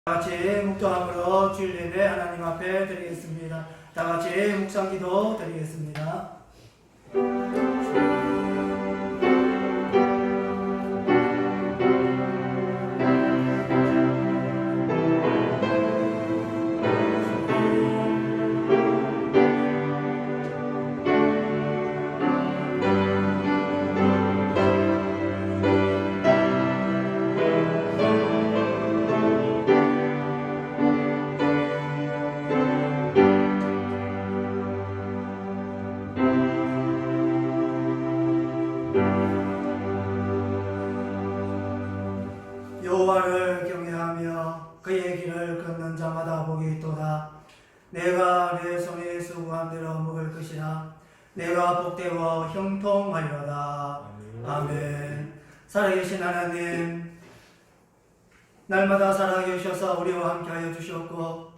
다같이 묵도함으로 주일 예배 하나님 앞에 드리겠습니다. 다같이 묵상기도 드리겠습니다. 여호와를 경외하며 그의 길을 걷는 자마다 복이 있도다. 내가 내 손에 수고한 대로 먹을 것이라. 내가 복되어 형통하리로다. 아멘. 살아계신 하나님, 날마다 살아계셔서 우리와 함께하여 주셨고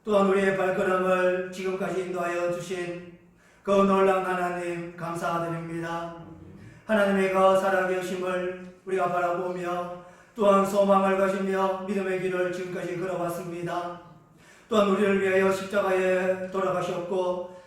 또한 우리의 발걸음을 지금까지 인도하여 주신 그 놀라운 하나님 감사드립니다. 하나님의 그 살아계심을 우리가 바라보며 또한 소망을 가지며 믿음의 길을 지금까지 걸어왔습니다. 또한 우리를 위하여 십자가에 돌아가셨고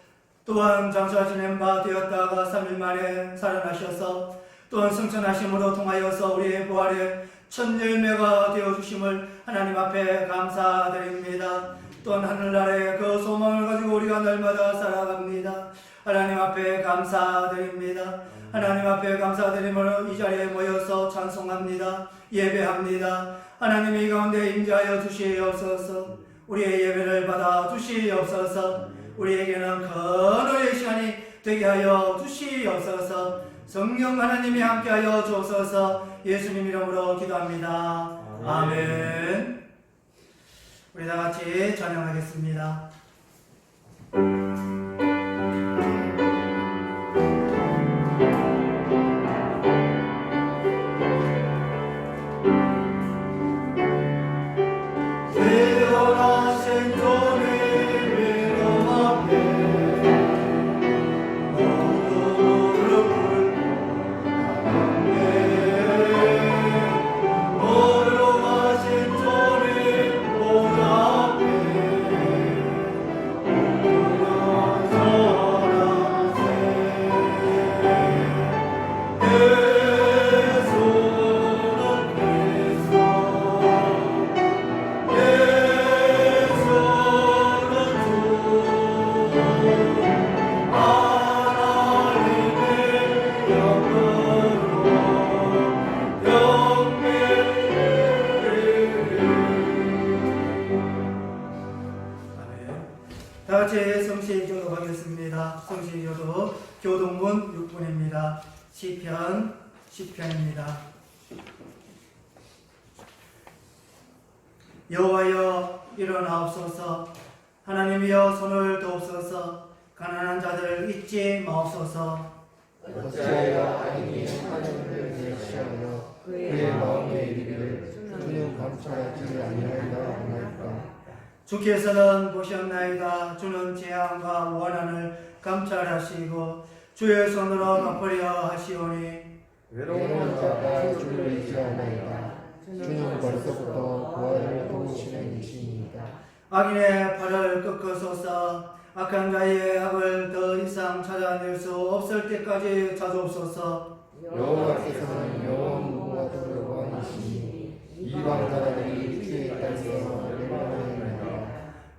또한 장사 지낸 바 되었다가 3일 만에 살아나셔서 또한 승천하심으로 통하여서 우리의 부활의 첫 열매가 되어주심을 하나님 앞에 감사드립니다. 또한 하늘나라의 그 소망을 가지고 우리가 날마다 살아갑니다. 하나님 앞에 감사드립니다. 하나님 앞에 감사드림으로 이 자리에 모여서 찬송합니다. 예배합니다. 하나님이 가운데 임재하여 주시옵소서. 우리의 예배를 받아 주시옵소서. 우리에게는 근호의 시간이 되게 하여 주시옵소서. 성령 하나님이 함께하여 주옵소서. 예수님 이름으로 기도합니다. 아멘. 우리 다 같이 찬양하겠습니다. 다같이 성시기도 하겠습니다. 성시기도 교동문 6분입니다. 시편 10편입니다. 여호와여 일어나옵소서. 하나님이여 손을 도옵소서. 가난한 자들을 잊지 마옵소서. 어찌하여 악인이 하나님을 대시하며 그의 마음에 이르기를 주는 감찰하지 아니하리라 하나이까. 주께서는 보셨나이다. 주는 재앙과 원한을 감찰하시고 주의 손으로 갚으려 하시오니 외로운 자가 주를 의지하나이다. 주는 벌써부터 부활을 도우시는 이시니이다. 악인의 팔을 꺾으소서. 악한 자의 악을 더 이상 찾아낼 수 없을 때까지 찾아옵소서. 여호와께서는 영원 무궁하도록 왕이시니 이방 나라들이 주의 땅에서 멸망하리라.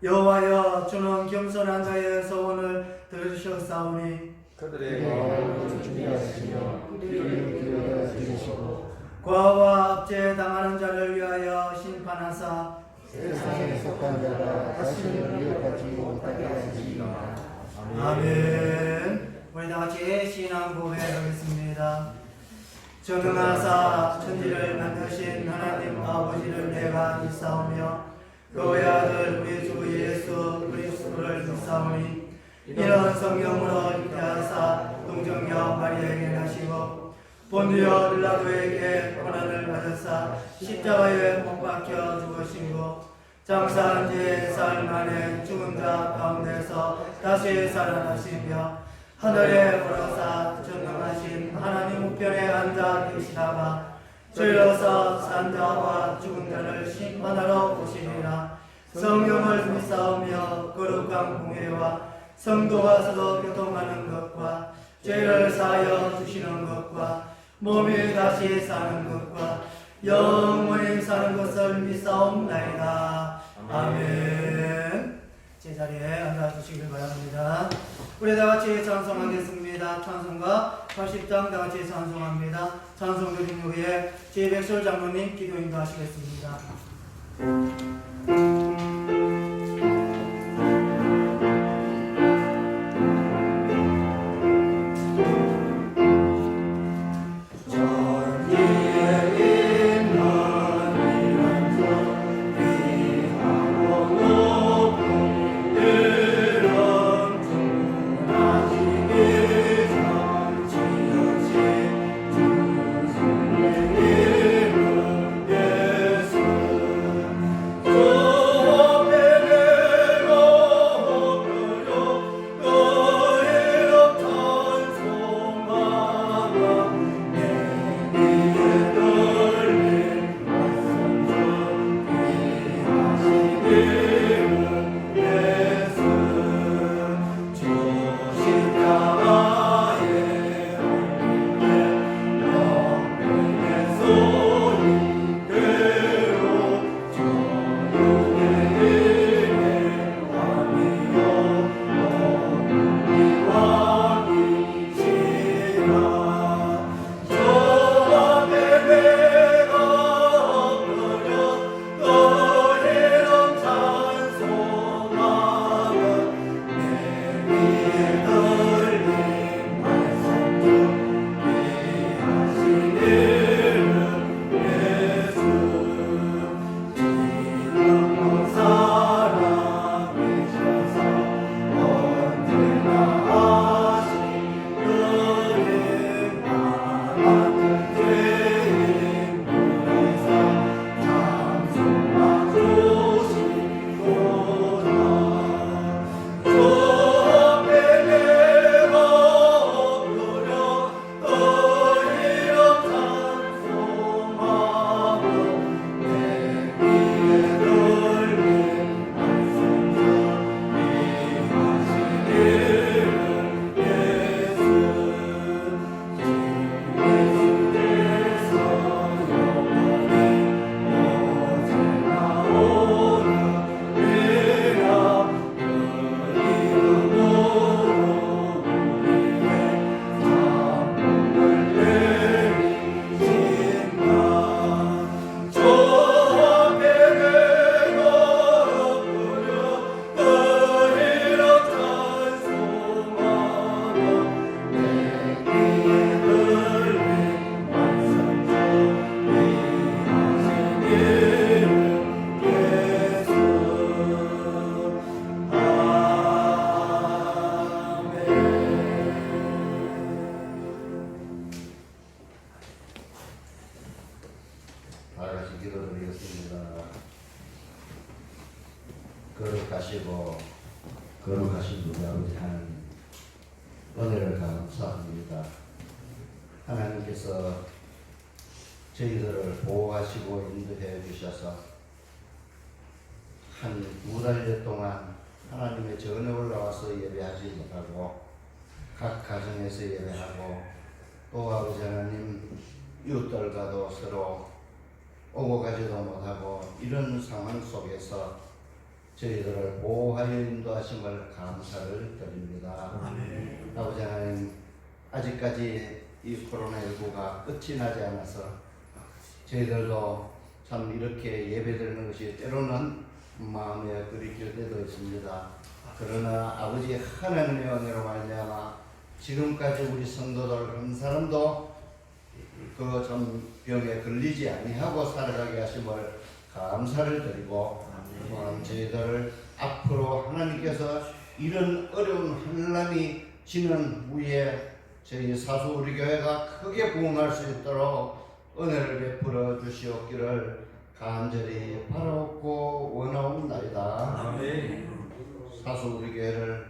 여호와여 주는 겸손한 자의 소원을 들으셨사오니 그들의 마음을 준비하시며 귀를 기울여 들으시고 과와 압제 당하는 자를 위하여 심판하사 세상에 속한 자가 다시는 위협하지 못하게 하시리이다. 아멘. 우리 다같이 신앙 고백하겠습니다. 전능하사 천지를 만드신 하나님 아버지를 내가 믿사오며 그의 아들 우리 주 예수 그리스도를 믿사오니 이는 성령으로 잉태하사 동정녀 마리아에게 나시고 본디오 빌라도에게 고난을 받으사 십자가에 못 박혀 죽으시고 장사한 지 사흘 만에 죽은 자 가운데서 다시 살아나시며 하늘에 오르사 전능하신 하나님 우편에 앉아 계시다가 죄로서 산자와 죽은 자를 심판하러 오시리라. 성령을 믿사오며 거룩한 공회와 성도가 서로 교통하는 것과 죄를 사하여 주시는 것과 몸이 다시 사는 것과 영원히 사는 것을 믿사옵나이다. 아멘. 제자리에 앉아주시길 바랍니다. 우리 다같이 찬송하겠습니다. 찬송가 80장 다같이 찬송합니다. 찬송 드린 후에 제백설 장로님 기도 인도하시겠습니다. 거룩하신 우리 아버지 하나님, 은혜를 감사합니다. 하나님께서 저희들을 보호하시고 인도해 주셔서 한 2달여 동안 하나님의 전에 올라와서 예배하지 못하고 각 가정에서 예배하고 또 아버지 하나님 이웃들과도 서로 오고 가지도 못하고 이런 상황 속에서 저희들을 보호하여 인도하심을 감사를 드립니다. 아멘. 아버지 하나님, 아직까지 이 코로나19가 끝이 나지 않아서 저희들도 참 이렇게 예배드리는 것이 때로는 마음에 그리울 때도 있습니다. 그러나 아버지 하나님의 은혜로 말미암아 지금까지 우리 성도들 한 사람도 그 좀 병에 걸리지 아니하고 살아가게 하심을 감사를 드리고, 또한 저희들 앞으로 하나님께서 이런 어려운 환난이 지는 후에 저희 사수 우리 교회가 크게 부흥할 수 있도록 은혜를 베풀어 주시옵기를 간절히 바라옵고 원하옵나이다. 아멘. 사수 우리 교회를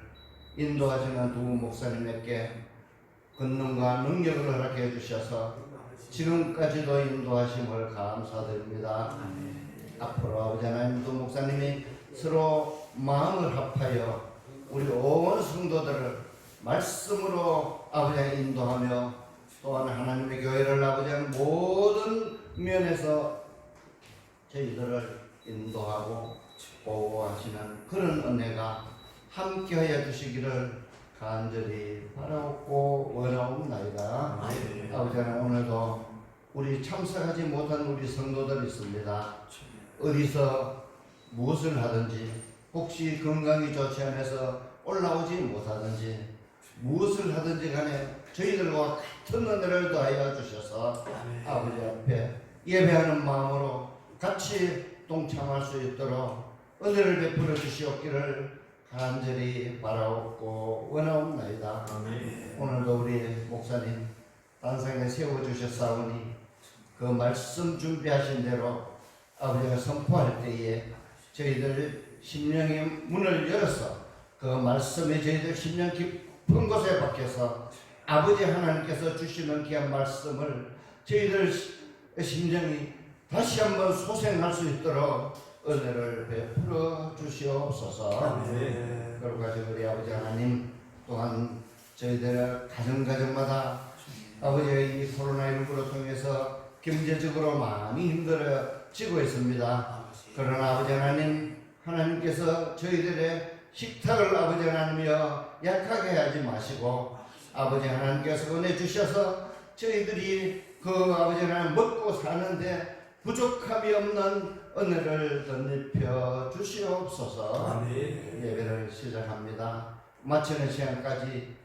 인도하시는 두 목사님에게 권능과 능력을 허락해 주셔서 지금까지도 인도하심을 감사드립니다. 앞으로 아버지 하나님도 목사님이 서로 마음을 합하여 우리 온 성도들을 말씀으로 아버지 인도하며 또한 하나님의 교회를 아버지 모든 면에서 저희들을 인도하고 보호하시는 그런 은혜가 함께하여 주시기를 간절히 바라옵고 원하옵나이다. 아버지 하나님 오늘도 우리 참석하지 못한 우리 성도들 있습니다. 어디서 무엇을 하든지 혹시 건강이 좋지 않아서 올라오지 못하든지 무엇을 하든지 간에 저희들과 같은 은혜를 더하여 주셔서 아버지 앞에 예배하는 마음으로 같이 동참할 수 있도록 은혜를 베풀어 주시옵기를 간절히 바라옵고 원하옵나이다. 오늘도 우리 목사님 단상에 세워주셨사오니 그 말씀 준비하신 대로 아버지가 선포할 때에 저희들 심령의 문을 열어서 그 말씀에 저희들 심령 깊은 곳에 박혀서 아버지 하나님께서 주시는 귀한 말씀을 저희들 심령이 다시 한번 소생할 수 있도록 은혜를 베풀어 주시옵소서. 그리고 가지고 우리 아버지 하나님 또한 저희들 가정마다 아버지의 이 코로나19로 통해서 경제적으로 많이 힘들어지고 있습니다. 그러나 아버지 하나님, 하나님께서 저희들의 식탁을 아버지 하나님이여 약하게 하지 마시고 아버지 하나님께서 은혜 주셔서 저희들이 그 아버지 하나님 먹고 사는데 부족함이 없는 은혜를 덧입혀 주시옵소서. 예배를 시작합니다. 마치는 시간까지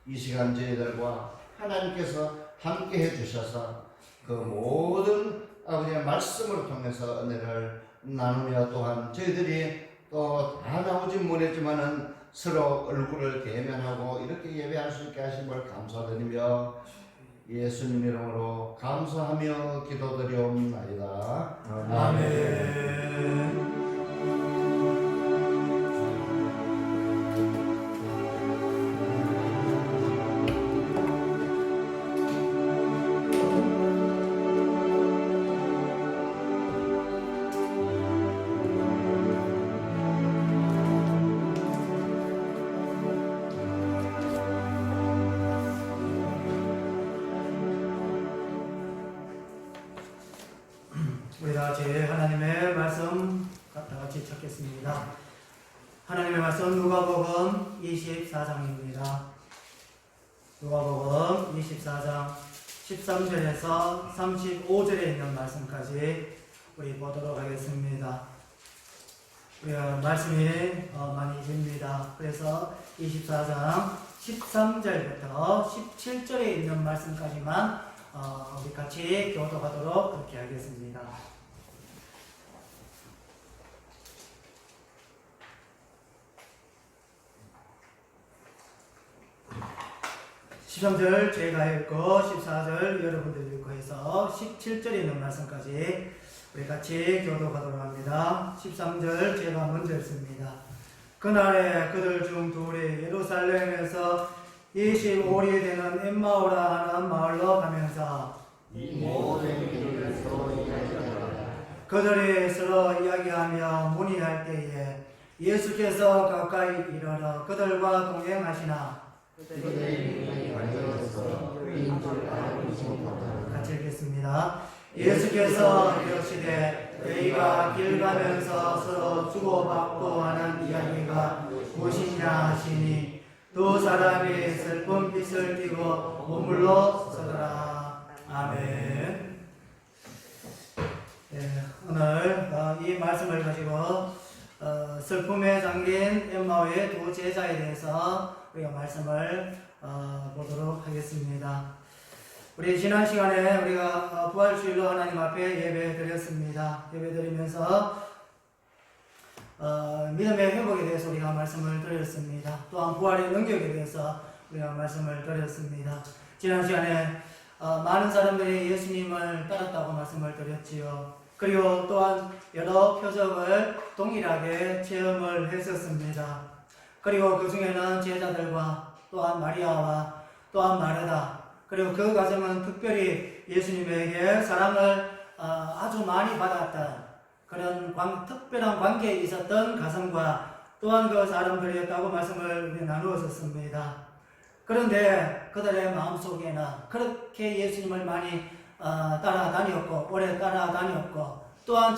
이 시간 저희들과 하나님께서 함께 해주셔서 그 모든 아버지의 말씀을 통해서 은혜를 나누며 또한 저희들이 또 다 나오지 못했지만은 서로 얼굴을 대면하고 이렇게 예배할 수 있게 하심을 감사드리며 예수님 이름으로 감사하며 기도드리옵나이다. 아멘. 우리 다 같이 하나님의 말씀 다 같이 찾겠습니다. 하나님의 말씀 누가복음 24장입니다. 누가복음 24장 13절에서 35절에 있는 말씀까지 우리 보도록 하겠습니다. 우리가 말씀이 많이 됩니다. 그래서 24장 13절부터 17절에 있는 말씀까지만 우리 같이 교독하도록 그렇게 하겠습니다. 13절 제가 읽고 14절 여러분들 읽고 해서 17절에 있는 말씀까지 우리 같이 교독하도록 합니다. 13절 제가 먼저 읽습니다. 그날에 그들 중 둘이 예루살렘에서 25리 되는 엠마오라 하는 마을로 가면서 그들이 서로 이야기하며 문의할 때에 예수께서 가까이 이르러 그들과 동행하시나 같이 읽겠습니다. 예수께서 이르시되 너희가 길 가면서 서로 주고받고 하는 이야기가 무엇이냐 하시니 두 사람이 슬픈 빛을 띠고 머물러 서더라. 아멘. 오늘 이 말씀을 가지고 슬픔에 잠긴 엠마오의 두 제자에 대해서 우리가 말씀을 보도록 하겠습니다. 우리 지난 시간에 우리가 부활주일로 하나님 앞에 예배 드렸습니다. 예배 드리면서 믿음의 회복에 대해서 우리가 말씀을 드렸습니다. 또한 부활의 능력에 대해서 우리가 말씀을 드렸습니다. 지난 시간에 많은 사람들이 예수님을 따랐다고 말씀을 드렸지요. 그리고 또한 여러 표적을 동일하게 체험을 했었습니다. 그리고 그 중에는 제자들과 또한 마리아와 또한 마르다 그리고 그 가정은 특별히 예수님에게 사랑을 아주 많이 받았던 그런 특별한 관계에 있었던 가정과 또한 그 사람들이었다고 말씀을 우리 나누었었습니다. 그런데 그들의 마음속에는 그렇게 예수님을 많이 따라다녔고 오래 따라다녔고 또한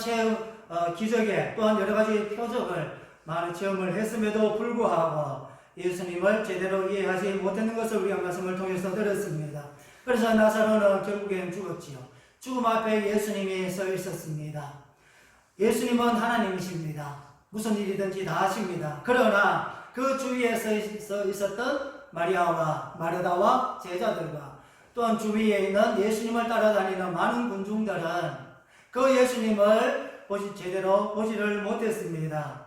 기적에 또한 여러 가지 표적을 많은 체험을 했음에도 불구하고 예수님을 제대로 이해하지 못했는 것을 우리가 말씀을 통해서 들었습니다. 그래서 나사로는 결국엔 죽었지요. 죽음 앞에 예수님이 서 있었습니다. 예수님은 하나님이십니다. 무슨 일이든지 다 하십니다. 그러나 그 주위에 서 있었던 마리아와 마르다와 제자들과 또한 주위에 있는 예수님을 따라다니는 많은 군중들은 그 예수님을 제대로 보지를 못했습니다.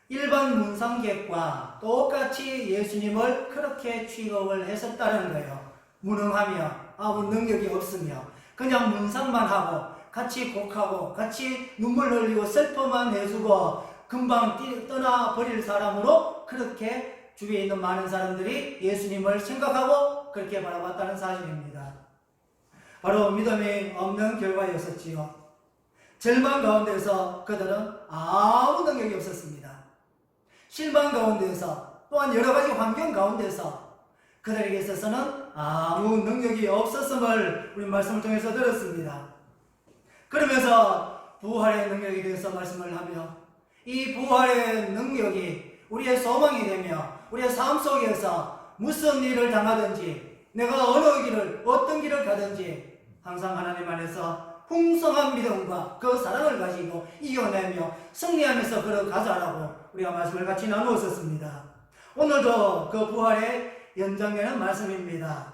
일반 문상객과 똑같이 예수님을 그렇게 취급을 했었다는 거예요. 무능하며 아무 능력이 없으며 그냥 문상만 하고 같이 곡하고 같이 눈물 흘리고 슬퍼만 해주고 금방 떠나버릴 사람으로 그렇게 주위에 있는 많은 사람들이 예수님을 생각하고 그렇게 바라봤다는 사실입니다. 바로 믿음이 없는 결과였었지요. 절망 가운데서 그들은 아무 능력이 없었습니다. 실망 가운데서 또한 여러 가지 환경 가운데서 그들에게 있어서는 아무 능력이 없었음을 우리 말씀을 통해서 들었습니다. 그러면서 부활의 능력에 대해서 말씀을 하며 이 부활의 능력이 우리의 소망이 되며 우리의 삶 속에서 무슨 일을 당하든지 내가 어떤 길을 가든지 항상 하나님 안에서 풍성한 믿음과 그 사랑을 가지고 이겨내며 승리하면서 걸어가자라고 우리가 말씀을 같이 나누었었습니다. 오늘도 그 부활의 연장되는 말씀입니다.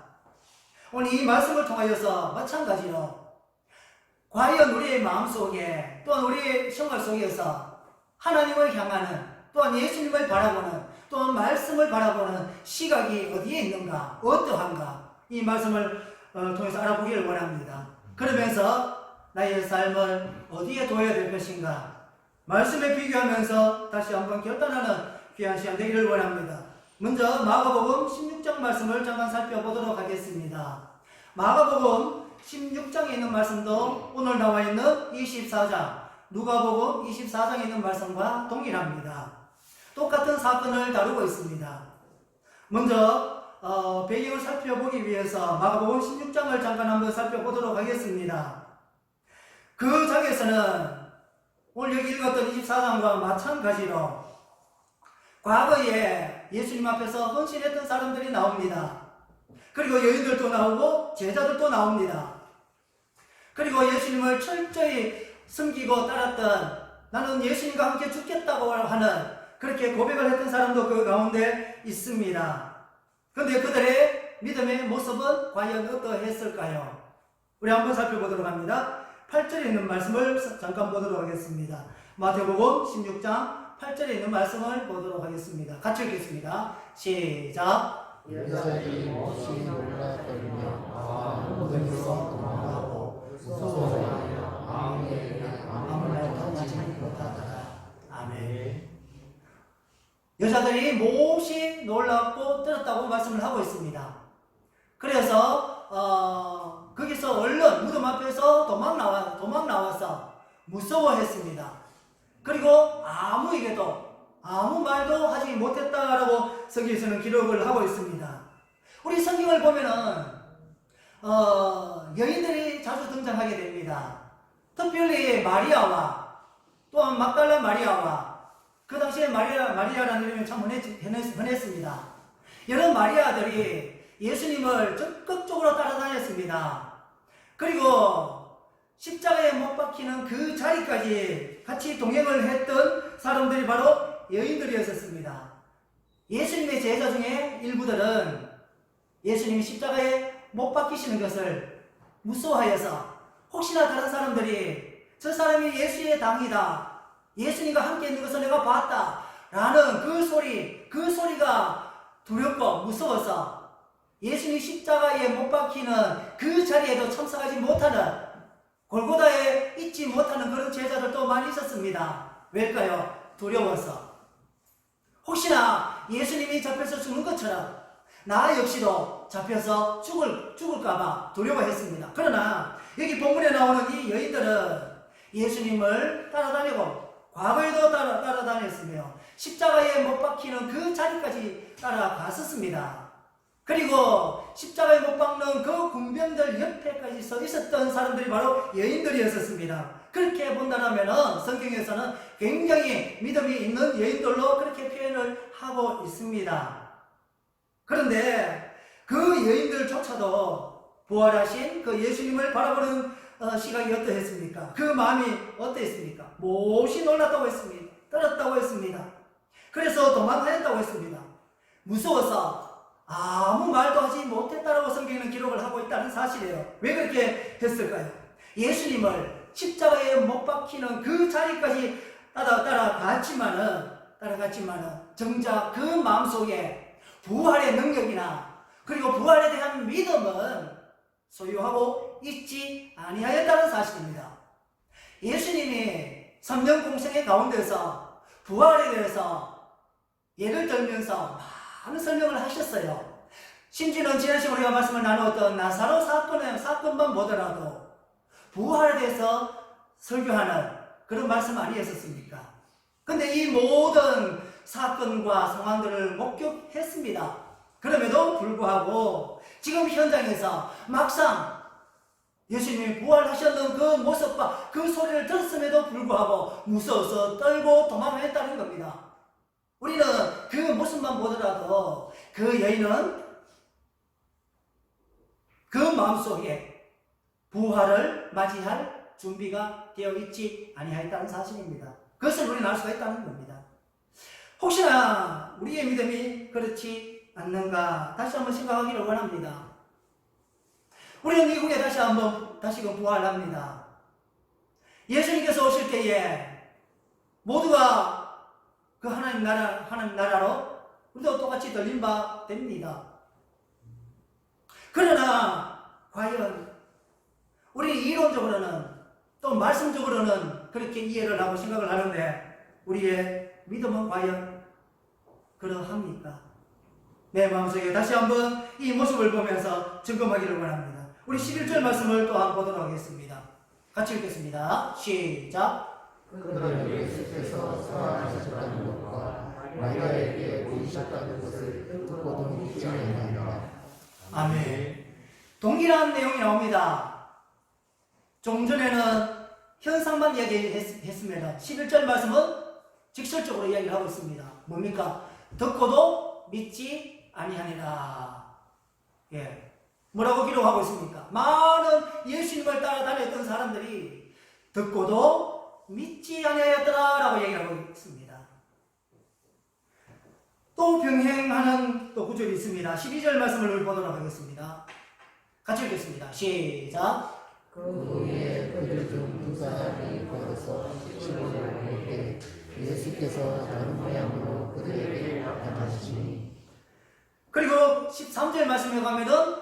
오늘 이 말씀을 통하여서 마찬가지로 과연 우리의 마음속에 또한 우리의 생활 속에서 하나님을 향하는 또한 예수님을 바라보는 또한 말씀을 바라보는 시각이 어디에 있는가 어떠한가 이 말씀을 통해서 알아보기를 원합니다. 그러면서 나의 삶을 어디에 둬야 될 것인가 말씀에 비교하면서 다시 한번 결단하는 귀한 시간 되기를 원합니다. 먼저 마가복음 16장 말씀을 잠깐 살펴보도록 하겠습니다. 마가복음 16장에 있는 말씀도 오늘 나와 있는 24장 누가복음 24장에 있는 말씀과 동일합니다. 똑같은 사건을 다루고 있습니다. 먼저 배경을 살펴보기 위해서 마가복음 16장을 잠깐 한번 살펴보도록 하겠습니다. 그 장에서는 오늘 여기 읽었던 24장과 마찬가지로 과거에 예수님 앞에서 헌신했던 사람들이 나옵니다. 그리고 여인들도 나오고 제자들도 나옵니다. 그리고 예수님을 철저히 섬기고 따랐던 나는 예수님과 함께 죽겠다고 하는 그렇게 고백을 했던 사람도 그 가운데 있습니다. 그런데 그들의 믿음의 모습은 과연 어떠했을까요? 우리 한번 살펴보도록 합니다. 8절에 있는 말씀을 잠깐 보도록 하겠습니다. 마태복음 16장 8절에 있는 말씀을 보도록 하겠습니다. 같이 읽겠습니다. 시작. 여자들이 몹시 놀랐거든요. 모든에서 도망하고 무서워하여 아무 말도 하지 못하더라. 아멘. 여자들이 몹시 놀랍고 떨었다고 말씀을 하고 있습니다. 그래서 거기서 얼른 무덤 앞에서 도망 나와서 무서워했습니다. 그리고 아무에게도 아무 말도 하지 못했다라고 성경에서는 기록을 하고 있습니다. 우리 성경을 보면은 여인들이 자주 등장하게 됩니다. 특별히 마리아와 또한 막달라 마리아와 그 당시에 마리아라는 이름이 참 흔했습니다. 여러 마리아들이 예수님을 적극적으로 따라다녔습니다. 그리고 십자가에 못 박히는 그 자리까지 같이 동행을 했던 사람들이 바로 여인들이었습니다. 예수님의 제자 중에 일부들은 예수님이 십자가에 못 박히시는 것을 무서워하여서 혹시나 다른 사람들이 저 사람이 예수의 당이다, 예수님과 함께 있는 것을 내가 봤다 라는 그 소리가 두렵고 무서워서 예수님 십자가에 못 박히는 그 자리에도 참석하지 못하는, 골고다에 있지 못하는 그런 제자들도 많이 있었습니다. 왜일까요? 두려워서. 혹시나 예수님이 잡혀서 죽는 것처럼 나 역시도 잡혀서 죽을까봐 두려워했습니다. 그러나 여기 본문에 나오는 이 여인들은 예수님을 따라다니고 과거에도 따라다녔으며 십자가에 못 박히는 그 자리까지 따라갔었습니다. 그리고 십자가에 못 박는 그 군병들 옆에까지 서 있었던 사람들이 바로 여인들이었습니다. 그렇게 본다면 성경에서는 굉장히 믿음이 있는 여인들로 그렇게 표현을 하고 있습니다. 그런데 그 여인들조차도 부활하신 그 예수님을 바라보는 시각이 어떠했습니까? 그 마음이 어떠했습니까? 몹시 놀랐다고 했습니다. 떨었다고 했습니다. 그래서 도망하였다고 했습니다. 무서워서 아무 말도 하지 못했다라고 성경에는 기록을 하고 있다는 사실이에요. 왜 그렇게 했을까요? 예수님을 십자가에 못 박히는 그 자리까지 따라갔지만은 정작 그 마음속에 부활의 능력이나 그리고 부활에 대한 믿음은 소유하고 있지 아니하였다는 사실입니다. 예수님이 3년 공생의 가운데서 부활에 대해서 예를 들면서 많은 설명을 하셨어요. 심지어는 지난 시간에 우리가 말씀을 나누었던 나사로 사건만 보더라도 부활에 대해서 설교하는 그런 말씀 아니었습니까? 근데 이 모든 사건과 상황들을 목격했습니다. 그럼에도 불구하고 지금 현장에서 막상 예수님이 부활하셨던 그 모습과 그 소리를 들었음에도 불구하고 무서워서 떨고 도망했다는 겁니다. 우리는 그 모습만 보더라도 그 여인은 그 마음속에 부활을 맞이할 준비가 되어 있지 아니하였다는 사실입니다. 그것을 우리는 알 수가 있다는 겁니다. 혹시나 우리의 믿음이 그렇지 않는가 다시 한번 생각하기를 원합니다. 우리는 이후에 다시금 부활합니다. 예수님께서 오실 때에 모두가 그 하나님 나라로 우리도 똑같이 들린 바 됩니다. 그러나 과연 우리 이론적으로는 또 말씀적으로는 그렇게 이해를 하고 생각을 하는데 우리의 믿음은 과연 그러합니까? 내 마음속에 다시 한번 이 모습을 보면서 점검하기를 원합니다. 우리 11절 말씀을 또 한번 보도록 하겠습니다. 같이 읽겠습니다. 시작. 그들은 예수께서 살아나셨다는 것과 마리아에게 보이셨다는 것을 듣고도 믿지 않는다. 아멘. 동일한 내용이 나옵니다. 좀 전에는 현상만 이야기했으면 11절 말씀은 직설적으로 이야기를 하고 있습니다. 뭡니까? 듣고도 믿지 아니하니라. 예. 뭐라고 기록하고 있습니까? 많은 예수님을 따라다녔던 사람들이 듣고도 믿지 아니하였더라라고 얘기하고 있습니다. 또 병행하는 또 구절이 있습니다. 12절 말씀을 보도록 하겠습니다. 같이 읽겠습니다. 시작. 그 후에 그들 중 두 사람이 걸어서 시골에 올 때 예수께서 다른 모양으로 그들에게 나타나시니. 그리고 13절 말씀에 가면은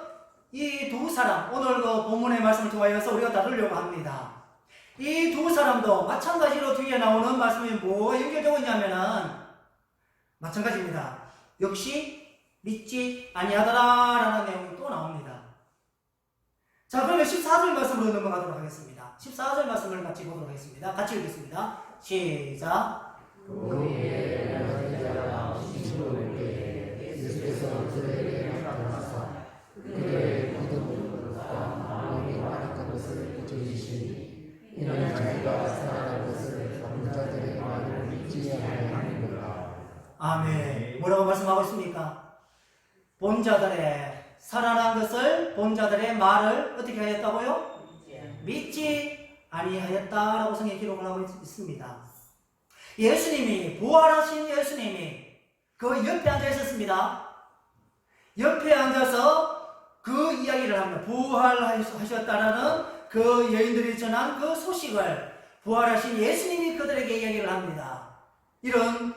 이 두 사람, 오늘 그 본문의 말씀을 통하여서 우리가 다루려고 합니다. 이 두 사람도 마찬가지로 뒤에 나오는 말씀이 뭐가 연결되고 있냐면은 마찬가지입니다. 역시 믿지 아니하더라라는 내용이 또 나옵니다. 자, 그러면 14절 말씀으로 넘어가도록 하겠습니다. 14절 말씀을 같이 보도록 하겠습니다. 같이 읽겠습니다. 시작. 그 후에 나타나자 시골에 때 예수께서 그들에게 나타나사 그들의 믿음과 마음이 많았던 것을 보여주시니 이는 자기가 살아난 것을 남자들의 말을 믿지 아니하는 거라. 아멘. 뭐라고 말씀하고 있습니까? 본자들의 살아난 것을 본자들의 말을 어떻게 하였다고요? 믿지 아니하였다라고 성경에 기록을 하고 있습니다. 예수님이 부활하신 예수님이 그 옆에 앉아 있었습니다. 옆에 앉아서 그 이야기를 합니다. 부활하셨다라는 그 여인들이 전한 그 소식을 부활하신 예수님이 그들에게 이야기를 합니다. 이런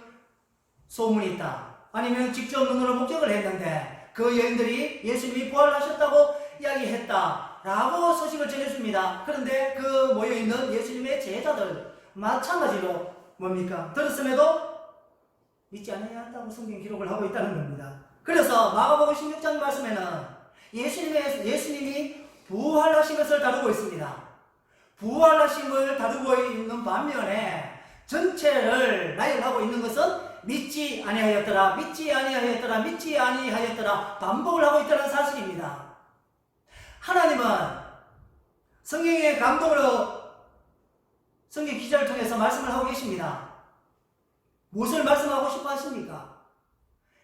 소문이 있다. 아니면 직접 눈으로 목격을 했는데 그 여인들이 예수님이 부활하셨다고 이야기했다라고 소식을 전해줍니다. 그런데 그 모여있는 예수님의 제자들 마찬가지로 뭡니까? 들었음에도 믿지 않았다고 성경 기록을 하고 있다는 겁니다. 그래서 마가복음 16장 말씀에는 예수님이 부활하신 것을 다루고 있습니다. 부활하심을 다루고 있는 반면에 전체를 나열하고 있는 것은 믿지 아니하였더라, 믿지 아니하였더라, 믿지 아니하였더라 반복을 하고 있다는 사실입니다. 하나님은 성경의 감동으로 성경 기자를 통해서 말씀을 하고 계십니다. 무엇을 말씀하고 싶어 하십니까?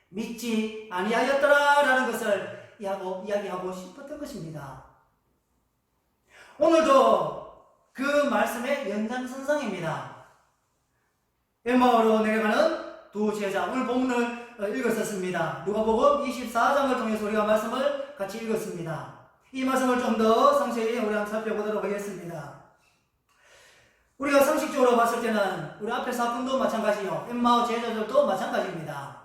믿지 아니하였더라 라는 것을 이야기하고 싶었던 것입니다. 오늘도 그 말씀의 연장선상입니다. 엠마오로 내려가는 두 제자, 오늘 본문을 읽었었습니다. 누가복음 24장을 통해서 우리가 말씀을 같이 읽었습니다. 이 말씀을 좀 더 상세히 우리 한번 살펴보도록 하겠습니다. 우리가 상식적으로 봤을 때는 우리 앞에 사건도 마찬가지요, 엠마오 제자들도 마찬가지입니다.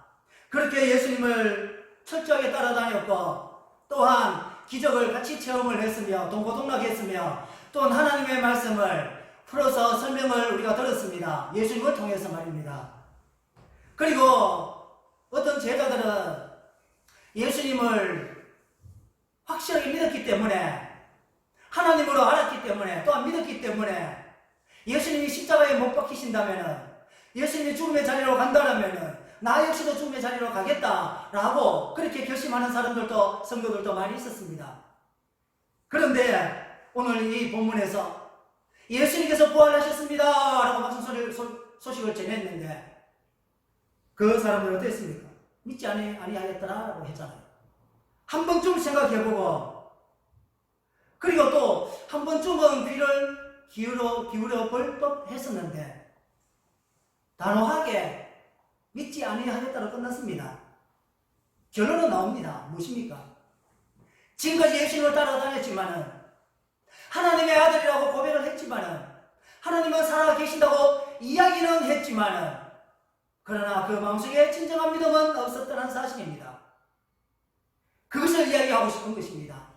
그렇게 예수님을 철저하게 따라다녔고 또한 기적을 같이 체험을 했으며 동고동락했으며 또한 하나님의 말씀을 풀어서 설명을 우리가 들었습니다. 예수님을 통해서 말입니다. 그리고 어떤 제자들은 예수님을 확실하게 믿었기 때문에, 하나님으로 알았기 때문에, 또한 믿었기 때문에 예수님이 십자가에 못 박히신다면, 예수님이 죽음의 자리로 간다면 나 역시도 죽음의 자리로 가겠다라고 그렇게 결심하는 사람들도, 성도들도 많이 있었습니다. 그런데 오늘 이 본문에서 예수님께서 부활하셨습니다 라고 막상 소식을 전했는데 그 사람들은 어땠습니까? 믿지 아니하였더라 라고 했잖아요. 한 번쯤 생각해보고, 그리고 또 한 번쯤은 귀를 기울여 볼 법했었는데 단호하게 믿지 아니하였다로 끝났습니다. 결론은 나옵니다. 무엇입니까? 지금까지 예수님을 따라다녔지만은, 하나님의 아들이라고 고백을 했지만은, 하나님은 살아계신다고 이야기는 했지만은, 그러나 그 마음속에 진정한 믿음은 없었다는 사실입니다. 그것을 이야기하고 싶은 것입니다.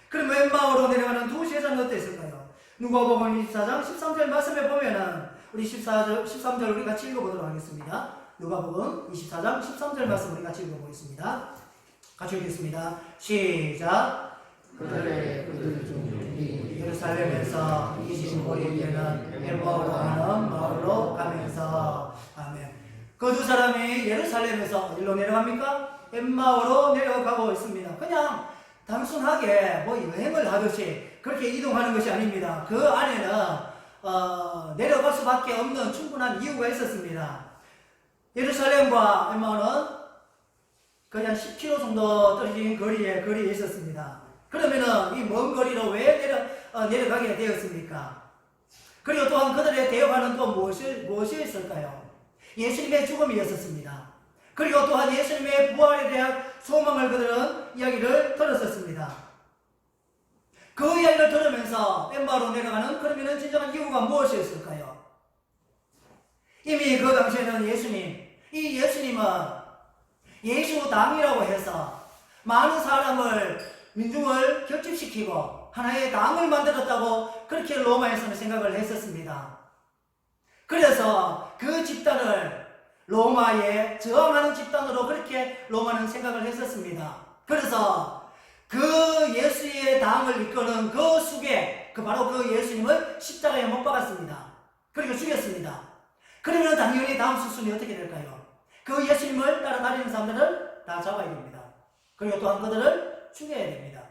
그럼 엠마오로 내려가는 두 제자는 어땠을까요? 누가복음 24장 13절 말씀에 보면은 우리 13절 우리 같이 읽어보도록 하겠습니다. 누가복음 24장 13절 말씀 우리 같이 읽어보겠습니다. 같이 읽겠습니다. 시작. 그들의 그들 중 둘이 예루살렘에서 25일에는 엠마오로 하는 마을로 가면서, 아멘. 그 두 사람이 예루살렘에서 어디로 내려갑니까? 엠마오로 내려가고 있습니다. 그냥 단순하게 뭐 여행을 하듯이 그렇게 이동하는 것이 아닙니다. 그 안에는 내려갈 수밖에 없는 충분한 이유가 있었습니다. 예루살렘과 엠마오는 그냥 10km 정도 떨어진 거리에 있었습니다. 그러면은 이 먼 거리로 왜 내려가게 되었습니까? 그리고 또한 그들의 대화는 또 무엇이었을까요? 예수님의 죽음이었습니다. 그리고 또한 예수님의 부활에 대한 소망을 그들은 이야기를 들었었습니다. 그 이야기를 들으면서 엠마오로 내려가는 그러면은 진정한 이유가 무엇이었을까요? 이미 그 당시에는 이 예수님은 예수당이라고 해서 많은 민중을 결집시키고 하나의 당을 만들었다고 그렇게 로마에서는 생각을 했었습니다. 그래서 그 집단을 로마에 저항하는 집단으로 그렇게 로마는 생각을 했었습니다. 그래서 그 예수의 당을 이끄는 그 수계, 바로 그 예수님을 십자가에 못 박았습니다. 그리고 죽였습니다. 그러면 당연히 다음 수순이 어떻게 될까요? 그 예수님을 따라다니는 사람들을 다 잡아야 됩니다. 그리고 또한 그들을 죽여야 됩니다.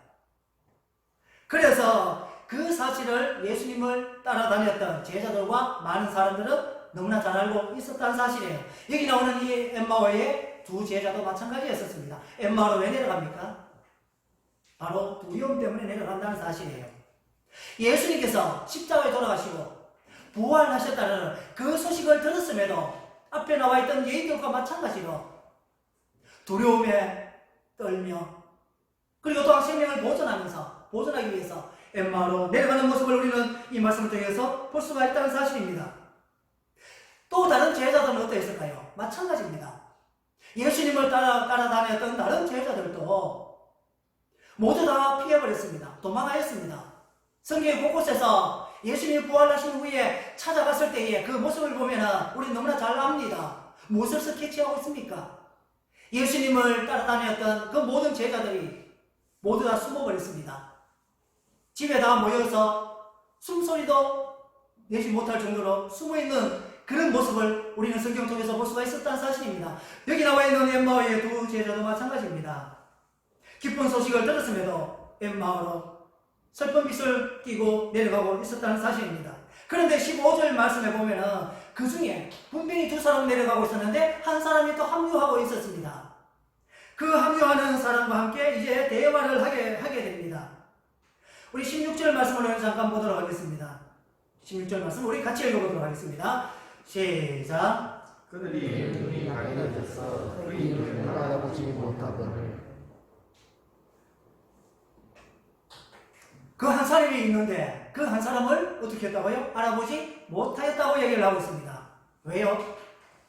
그래서 그 사실을 예수님을 따라다녔던 제자들과 많은 사람들은 너무나 잘 알고 있었다는 사실이에요. 여기 나오는 이 엠마오의 두 제자도 마찬가지였었습니다. 엠마오로 왜 내려갑니까? 바로 두려움 때문에 내려간다는 사실이에요. 예수님께서 십자가에 돌아가시고 부활하셨다는 그 소식을 들었음에도 앞에 나와 있던 예인들과 마찬가지로 두려움에 떨며, 그리고 또한 생명을 보존하기 위해서 엠마오로 내려가는 모습을 우리는 이 말씀을 통해서 볼 수가 있다는 사실입니다. 또 다른 제자들은 어떠했을까요? 마찬가지입니다. 예수님을 따라다녔던 다른 제자들도 모두 다 피해버렸습니다. 도망하였습니다. 성경 곳곳에서 예수님이 부활하신 후에 찾아갔을 때의 그 모습을 보면 우리 너무나 잘 압니다. 무엇을 스케치하고 있습니까? 예수님을 따라다녔던 그 모든 제자들이 모두 다 숨어버렸습니다. 집에 다 모여서 숨소리도 내지 못할 정도로 숨어있는 그런 모습을 우리는 성경 속에서 볼 수가 있었다는 사실입니다. 여기 나와 있는 엠마오의 두 제자도 마찬가지입니다. 기쁜 소식을 들었음에도 엠마오로 슬픈 빛을 띠고 내려가고 있었다는 사실입니다. 그런데 15절 말씀에 보면은 그 중에 분명히 두 사람 내려가고 있었는데 한 사람이 또 합류하고 있었습니다. 그 합류하는 사람과 함께 이제 대화를 하게 됩니다. 우리 16절 말씀을 잠깐 보도록 하겠습니다. 16절 말씀 우리 같이 읽어보도록 하겠습니다. 시작. 그들이 눈이 밝아져서 그 이름을 알아보지 못하거늘. 그 한 사람이 있는데 그 한 사람을 어떻게 했다고요? 알아보지 못하였다고 얘기를 하고 있습니다. 왜요?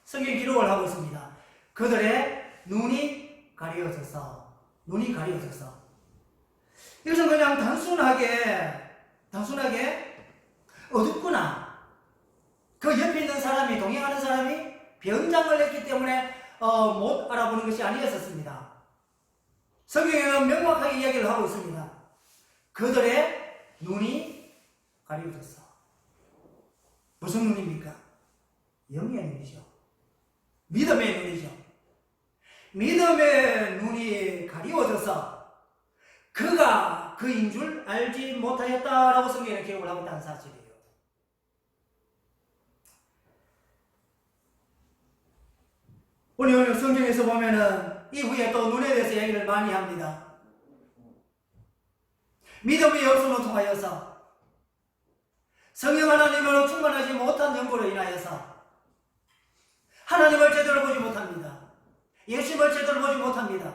성경 기록을 하고 있습니다. 그들의 눈이 가려져서 이것은 그냥 단순하게 어둡구나. 그 옆에 있는 사람이, 동행하는 사람이 변장을 했기 때문에 못 알아보는 것이 아니었습니다. 성경에는 명확하게 이야기를 하고 있습니다. 그들의 눈이 가려졌어. 무슨 눈입니까? 영의 눈이죠. 믿음의 눈이죠. 믿음의 눈이 가리워져서 그가 그인 줄 알지 못하였다라고 성경에 기록을 하고 있다는 사실이에요. 오늘 성경에서 보면은 이후에 또 눈에 대해서 얘기를 많이 합니다. 믿음이 없음으로 통하여서 성령 하나님으로 충만하지 못한 연고로 인하여서 하나님을 제대로 보지 못합니다. 예수님을 제대로 보지 못합니다.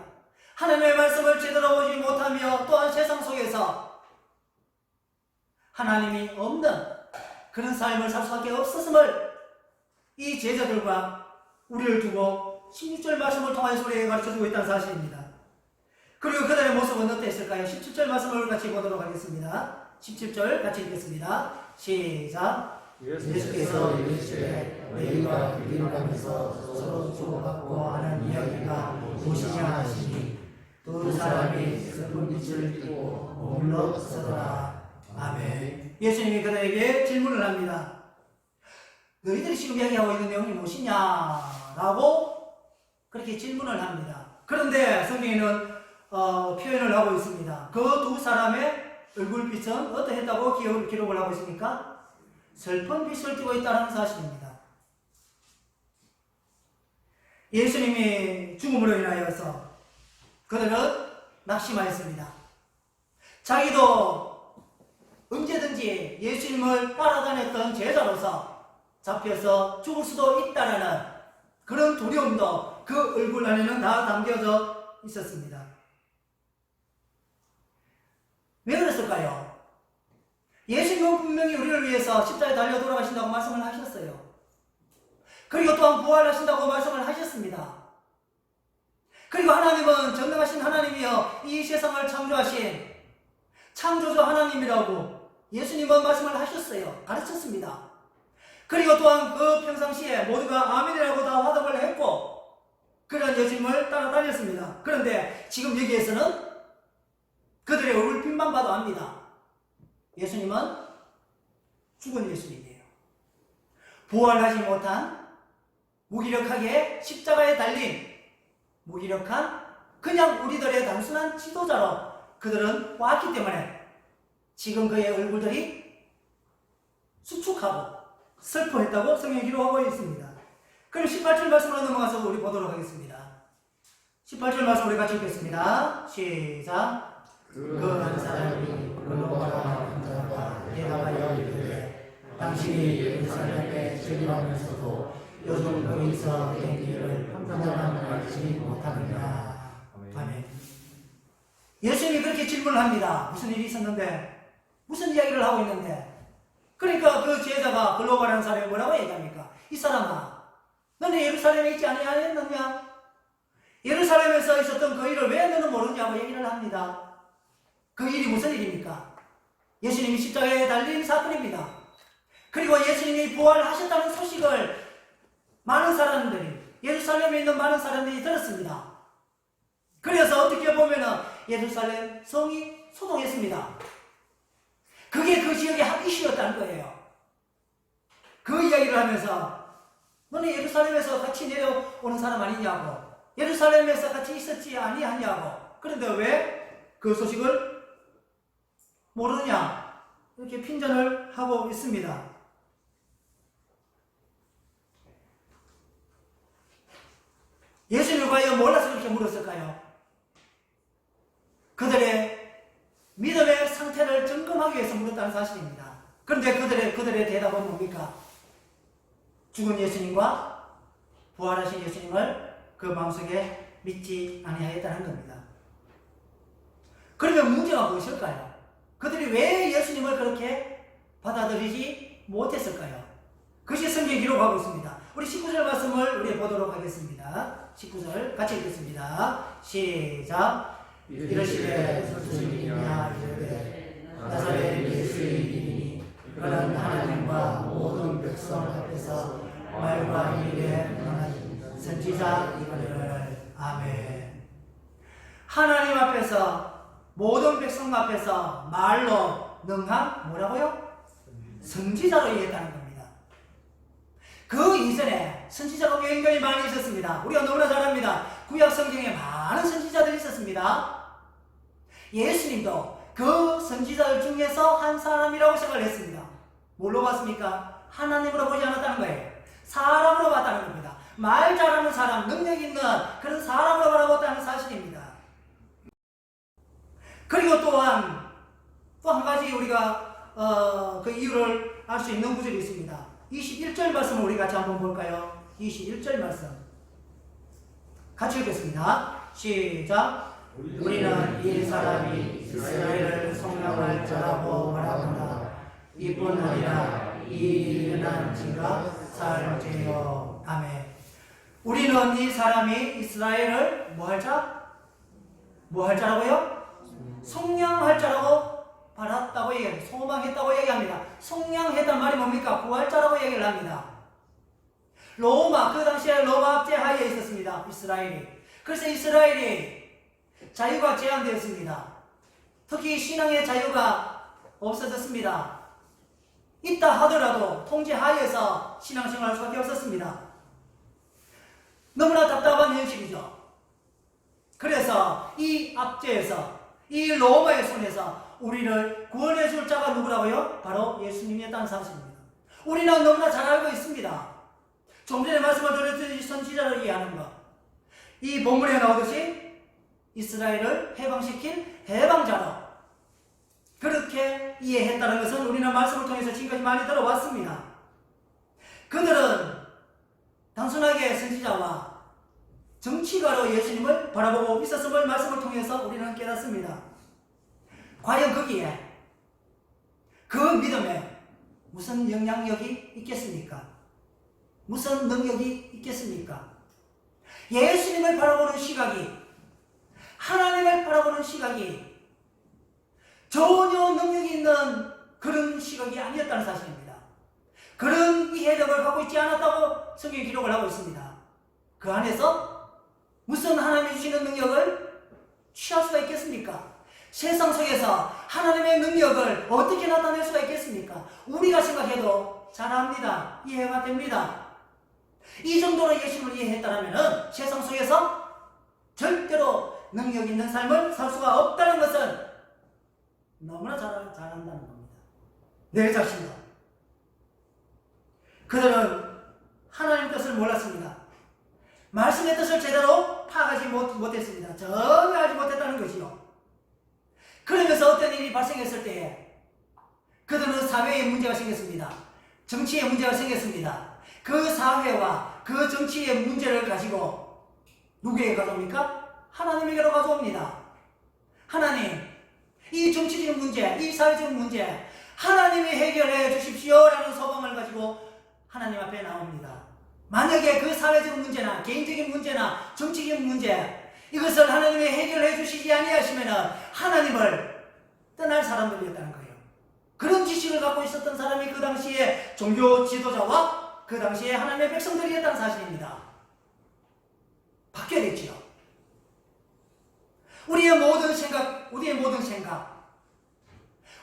하나님의 말씀을 제대로 보지 못하며 또한 세상 속에서 하나님이 없는 그런 삶을 살 수밖에 없었음을 이 제자들과 우리를 두고 16절 말씀을 통해서 우리에게 가르쳐주고 있다는 사실입니다. 그리고 그들의 모습은 어땠을까요? 17절 말씀을 같이 보도록 하겠습니다. 17절 같이 읽겠습니다. 시작. 예수께서 이르시되 너희가 길 가면서 서로 주고받고 하는 이야기가 무엇이냐 하시니 두 사람이 슬픈 빛을 띠고 머물러 서더라. 아멘. 예수님이 그들에게 질문을 합니다. 너희들이 지금 이야기하고 있는 내용이 무엇이냐? 라고 그렇게 질문을 합니다. 그런데 성경에는 표현을 하고 있습니다. 그 두 사람의 얼굴빛은 어떠했다고 기록을 하고 있습니까? 슬픈 빛을 띠고 있다는 사실입니다. 예수님이 죽음으로 인하여서 그들은 낙심하였습니다. 자기도 언제든지 예수님을 따라다녔던 제자로서 잡혀서 죽을 수도 있다라는 그런 두려움도 그 얼굴 안에는 다 담겨져 있었습니다. 왜 그랬을까요? 예수님은 분명히 우리를 위해서 십자가에 달려 돌아가신다고 말씀을 하셨어요. 그리고 또한 부활하신다고 말씀을 하셨습니다. 그리고 하나님은 전능하신 하나님이여 이 세상을 창조하신 창조주 하나님이라고 예수님은 말씀을 하셨어요. 가르쳤습니다. 그리고 또한 그 평상시에 모두가 아멘이라고 다 화답을 했고 그런 예수님을 따라다녔습니다. 그런데 지금 여기에서는 그들의 얼굴빛만 봐도 압니다. 예수님은 죽은 예수님이에요. 부활하지 못한 무기력하게 십자가에 달린 무기력한 그냥 우리들의 단순한 지도자로 그들은 왔기 때문에 지금 그의 얼굴들이 수축하고 슬퍼했다고 성경이 기록하고 있습니다. 그럼 18절 말씀으로 넘어가서 우리 보도록 하겠습니다. 18절 말씀 우리 같이 읽겠습니다. 시작. 그 한 사람이 글로가라는 자가 대답하여 이르되 당신이 예루살렘에 출입하면서도 요즘 거기서 된 일을 한사람 알지 못하느냐. 아멘. 예수님이 그렇게 질문을 합니다. 무슨 일이 있었는데? 무슨 이야기를 하고 있는데? 그러니까 그 제자가 글로가라는 사람이 뭐라고 얘기합니까? 이 사람아, 너는 예루살렘에 있지 아니하였느냐? 예루살렘에서 있었던 그 일을 왜 너는 모르냐고 얘기를 합니다. 그 일이 무슨 일입니까? 예수님이 십자가에 달린 사건입니다. 그리고 예수님이 부활하셨다는 소식을 많은 사람들이, 예루살렘에 있는 많은 사람들이 들었습니다. 그래서 어떻게 보면은 예루살렘 성이 소동했습니다. 그게 그 지역의 한 이슈였다는 거예요. 그 이야기를 하면서 너는 예루살렘에서 같이 내려오는 사람 아니냐고, 예루살렘에서 같이 있었지 아니하냐고, 그런데 왜 그 소식을 모르느냐, 이렇게 핀잔을 하고 있습니다. 예수님을 과연 몰라서 그렇게 물었을까요? 그들의 믿음의 상태를 점검하기 위해서 물었다는 사실입니다. 그런데 그들의 대답은 뭡니까? 죽은 예수님과 부활하신 예수님을 그 마음속에 믿지 아니하였다는 겁니다. 그러면 문제가 무엇일까요? 그들이 왜 예수님을 그렇게 받아들이지 못했을까요? 그것이 성경에 기록하고 있습니다. 우리 19절 말씀을 우리 보도록 하겠습니다. 19절 같이 읽겠습니다. 시작. 이르시되 선생님이냐 이르되 나사렛 예수의 이름이 그런 하나님과 모든 백성 앞에서 말과 일에 능한 선지자 이거를. 아멘. 하나님 앞에서, 모든 백성 앞에서 말로 능한 뭐라고요? 선지자로 얘기했다는 겁니다. 그 이전에 선지자가 굉장히 많이 있었습니다. 우리가 너무나 잘 압니다. 구약 성경에 많은 선지자들이 있었습니다. 예수님도 그 선지자들 중에서 한 사람이라고 생각을 했습니다. 뭘로 봤습니까? 하나님으로 보지 않았다는 거예요. 사람으로 봤다는 겁니다. 말 잘하는 사람, 능력 있는 그런 사람으로 바라봤다는 사실입니다. 그리고 또한 또 한 가지 우리가 그 이유를 알 수 있는 구절이 있습니다. 21절 말씀을 우리 같이 한번 볼까요? 21절 말씀 같이 읽겠습니다. 시작. 우리는 이 사람이 이스라엘을 성령할 자라고 말하노라. 이뿐 아니라 이 일어난 지가 살지요. 아멘. 우리는 이 사람이 이스라엘을 뭐 할 자? 뭐 할 자라고요? 성령할 자라고 받았다고 얘기합니다. 소망했다고 얘기합니다. 성령했단 말이 뭡니까? 부활자라고 얘기를 합니다. 로마, 그 당시에 로마 압제 하에 있었습니다. 이스라엘이. 그래서 이스라엘이 자유가 제한되었습니다. 특히 신앙의 자유가 없어졌습니다. 있다 하더라도 통제 하에서 신앙생활할 수밖에 없었습니다. 너무나 답답한 현실이죠. 그래서 이 압제에서, 이 로마의 손에서 우리를 구원해 줄 자가 누구라고요? 바로 예수님이었다는 사실입니다. 우리는 너무나 잘 알고 있습니다. 좀 전에 말씀을 드렸듯이 선지자를 이해하는 것. 이 본문에 나오듯이 이스라엘을 해방시킨 해방자로 그렇게 이해했다는 것은 우리는 말씀을 통해서 지금까지 많이 들어왔습니다. 그들은 단순하게 선지자와 정치가로 예수님을 바라보고 있었음을 말씀을 통해서 우리는 깨닫습니다. 과연 거기에 그 믿음에 무슨 영향력이 있겠습니까? 무슨 능력이 있겠습니까? 예수님을 바라보는 시각이, 하나님을 바라보는 시각이 전혀 능력이 있는 그런 시각이 아니었다는 사실입니다. 그런 이해력을 갖고 있지 않았다고 성경이 기록을 하고 있습니다. 그 안에서 무슨 하나님이 주시는 능력을 취할 수가 있겠습니까? 세상 속에서 하나님의 능력을 어떻게 나타낼 수가 있겠습니까? 우리가 생각해도 잘 압니다. 이해가 됩니다. 이 정도로 예수님을 이해했다면 세상 속에서 절대로 능력 있는 삶을 살 수가 없다는 것은 너무나 잘 안다는 겁니다. 내 자신도. 그들은 하나님 뜻을 몰랐습니다. 말씀의 뜻을 제대로 파악하지 못했습니다. 전혀 알지 못했다는 것이요. 그러면서 어떤 일이 발생했을 때에 그들은 사회에 문제가 생겼습니다. 정치에 문제가 생겼습니다. 그 사회와 그 정치의 문제를 가지고 누구에게 가져옵니까? 하나님에게로 가져옵니다. 하나님, 이 정치적 문제, 이 사회적 문제 하나님이 해결해 주십시오라는 소망을 가지고 하나님 앞에 나옵니다. 만약에 그 사회적 문제나 개인적인 문제나 정치적 문제 이것을 하나님이 해결해 주시지 아니하시면 하나님을 떠날 사람들이었다는 거예요. 그런 지식을 갖고 있었던 사람이 그 당시에 종교 지도자와 그 당시에 하나님의 백성들이었다는 사실입니다. 바뀌어야 됐지요. 우리의 모든 생각,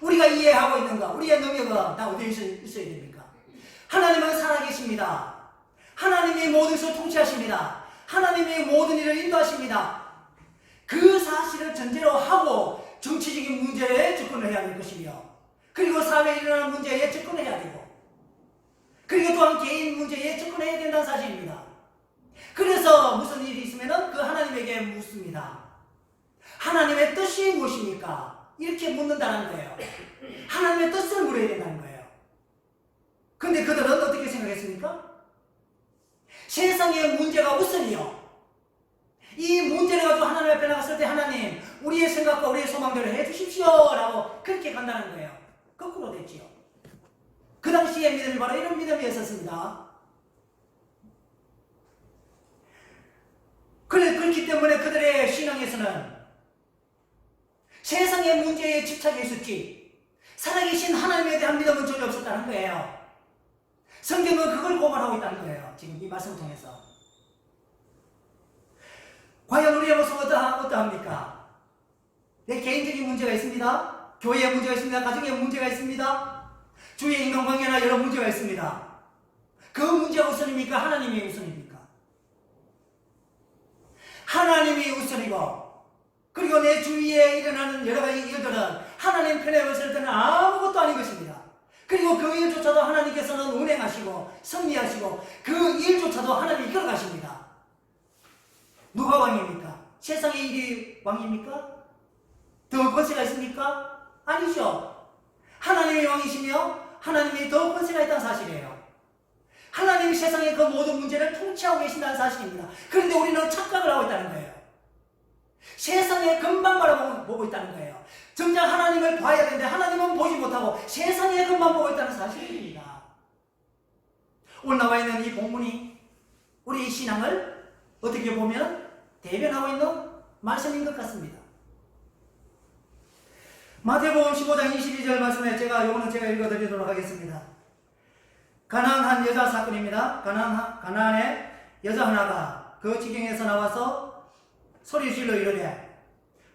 우리가 이해하고 있는 것, 우리의 능력은 다 어디에 있어야 됩니까? 하나님은 살아계십니다. 하나님이 모든 것을 통치하십니다. 하나님이 모든 일을 인도하십니다. 그 사실을 전제로 하고 정치적인 문제에 접근을 해야 될 것이며, 그리고 사회에 일어나는 문제에 접근을 해야 되고, 그리고 또한 개인 문제에 접근해야 된다는 사실입니다. 그래서 무슨 일이 있으면 그 하나님에게 묻습니다. 하나님의 뜻이 무엇입니까? 이렇게 묻는다는 거예요. 하나님의 뜻을 물어야 된다는 거예요. 근데 그들은 어떻게 생각했습니까? 세상의 문제가 우선이요. 이 문제를 가지고 하나님 앞에 나갔을 때 하나님, 우리의 생각과 우리의 소망대로 해주십시오 라고 그렇게 간다는 거예요. 거꾸로 됐지요. 그 당시의 믿음이 바로 이런 믿음이었었습니다. 그렇기 때문에 그들의 신앙에서는 세상의 문제에 집착해 있었지 살아계신 하나님에 대한 믿음은 전혀 없었다는 거예요. 성경은 그걸 고발하고 있다는 거예요. 지금 이 말씀을 통해서. 과연 우리의 모습은 어떠합니까? 내 개인적인 문제가 있습니다. 교회의 문제가 있습니다. 가정의 문제가 있습니다. 주위의 인간관계나 여러 문제가 있습니다. 그 문제가 우선입니까? 하나님이 우선입니까? 하나님이 우선이고, 그리고 내 주위에 일어나는 여러 가지 일들은 하나님 편에 봤을 때는 아무것도 아닌 것입니다. 그리고 그 일조차도 하나님께서는 운행하시고 승리하시고 그 일조차도 하나님이 이끌어가십니다. 누가 왕입니까? 세상의 일이 왕입니까? 더 권세가 있습니까? 아니죠. 하나님이 왕이시며 하나님이 더 권세가 있다는 사실이에요. 하나님이 세상의 그 모든 문제를 통치하고 계신다는 사실입니다. 그런데 우리는 착각을 하고 있다는 거예요. 세상에 금방 바라보고 있다는 거예요. 정작 하나님을 봐야 되는데 하나님은 보지 못하고 세상에 금방 보고 있다는 사실입니다. 오늘 나와 있는 이 본문이 우리 신앙을 어떻게 보면 대변하고 있는 말씀인 것 같습니다. 마태복음 15장 22절 말씀에 제가 읽어드리도록 하겠습니다. 가나안한 여자 사건입니다. 가나안의 여자 하나가 그 지경에서 나와서 소리 질러 이르되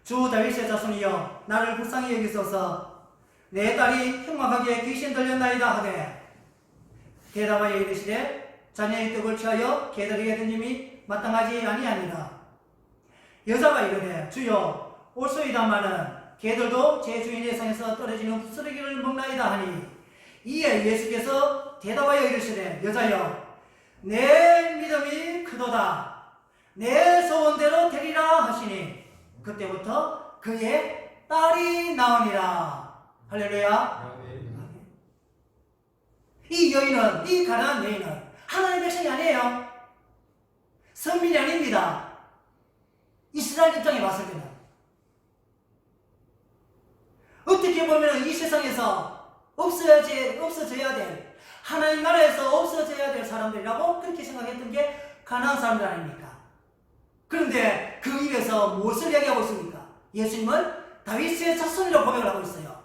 주 다윗의 자손이여 나를 불쌍히 여기소서 내 딸이 흉악하게 귀신 들렸나이다 하되 대답하여 이르시되 자녀의 떡을 취하여 개들에게 던짐이 마땅하지 아니하니라. 여자가 이르되 주여 올소이다마는 개들도 제 주인의 상에서 떨어지는 부스러기를 먹나이다 하니 이에 예수께서 대답하여 이르시되 여자여 내 믿음이 크도다 내 소원대로 되리라 하시니 그때부터 그의 딸이 나으니라. 할렐루야. 이 여인은, 이 가나안 여인은 하나님의 백성이 아니에요. 선민이 아닙니다. 이스라엘 입장에 봤을 때는 어떻게 보면 이 세상에서 없어져야 될, 하나님 나라에서 없어져야 될 사람들이라고 그렇게 생각했던 게 가나안 사람들 아닙니까? 그런데 그 입에서 무엇을 이야기하고 있습니까? 예수님은 다윗의 자손이라고 고백을 하고 있어요.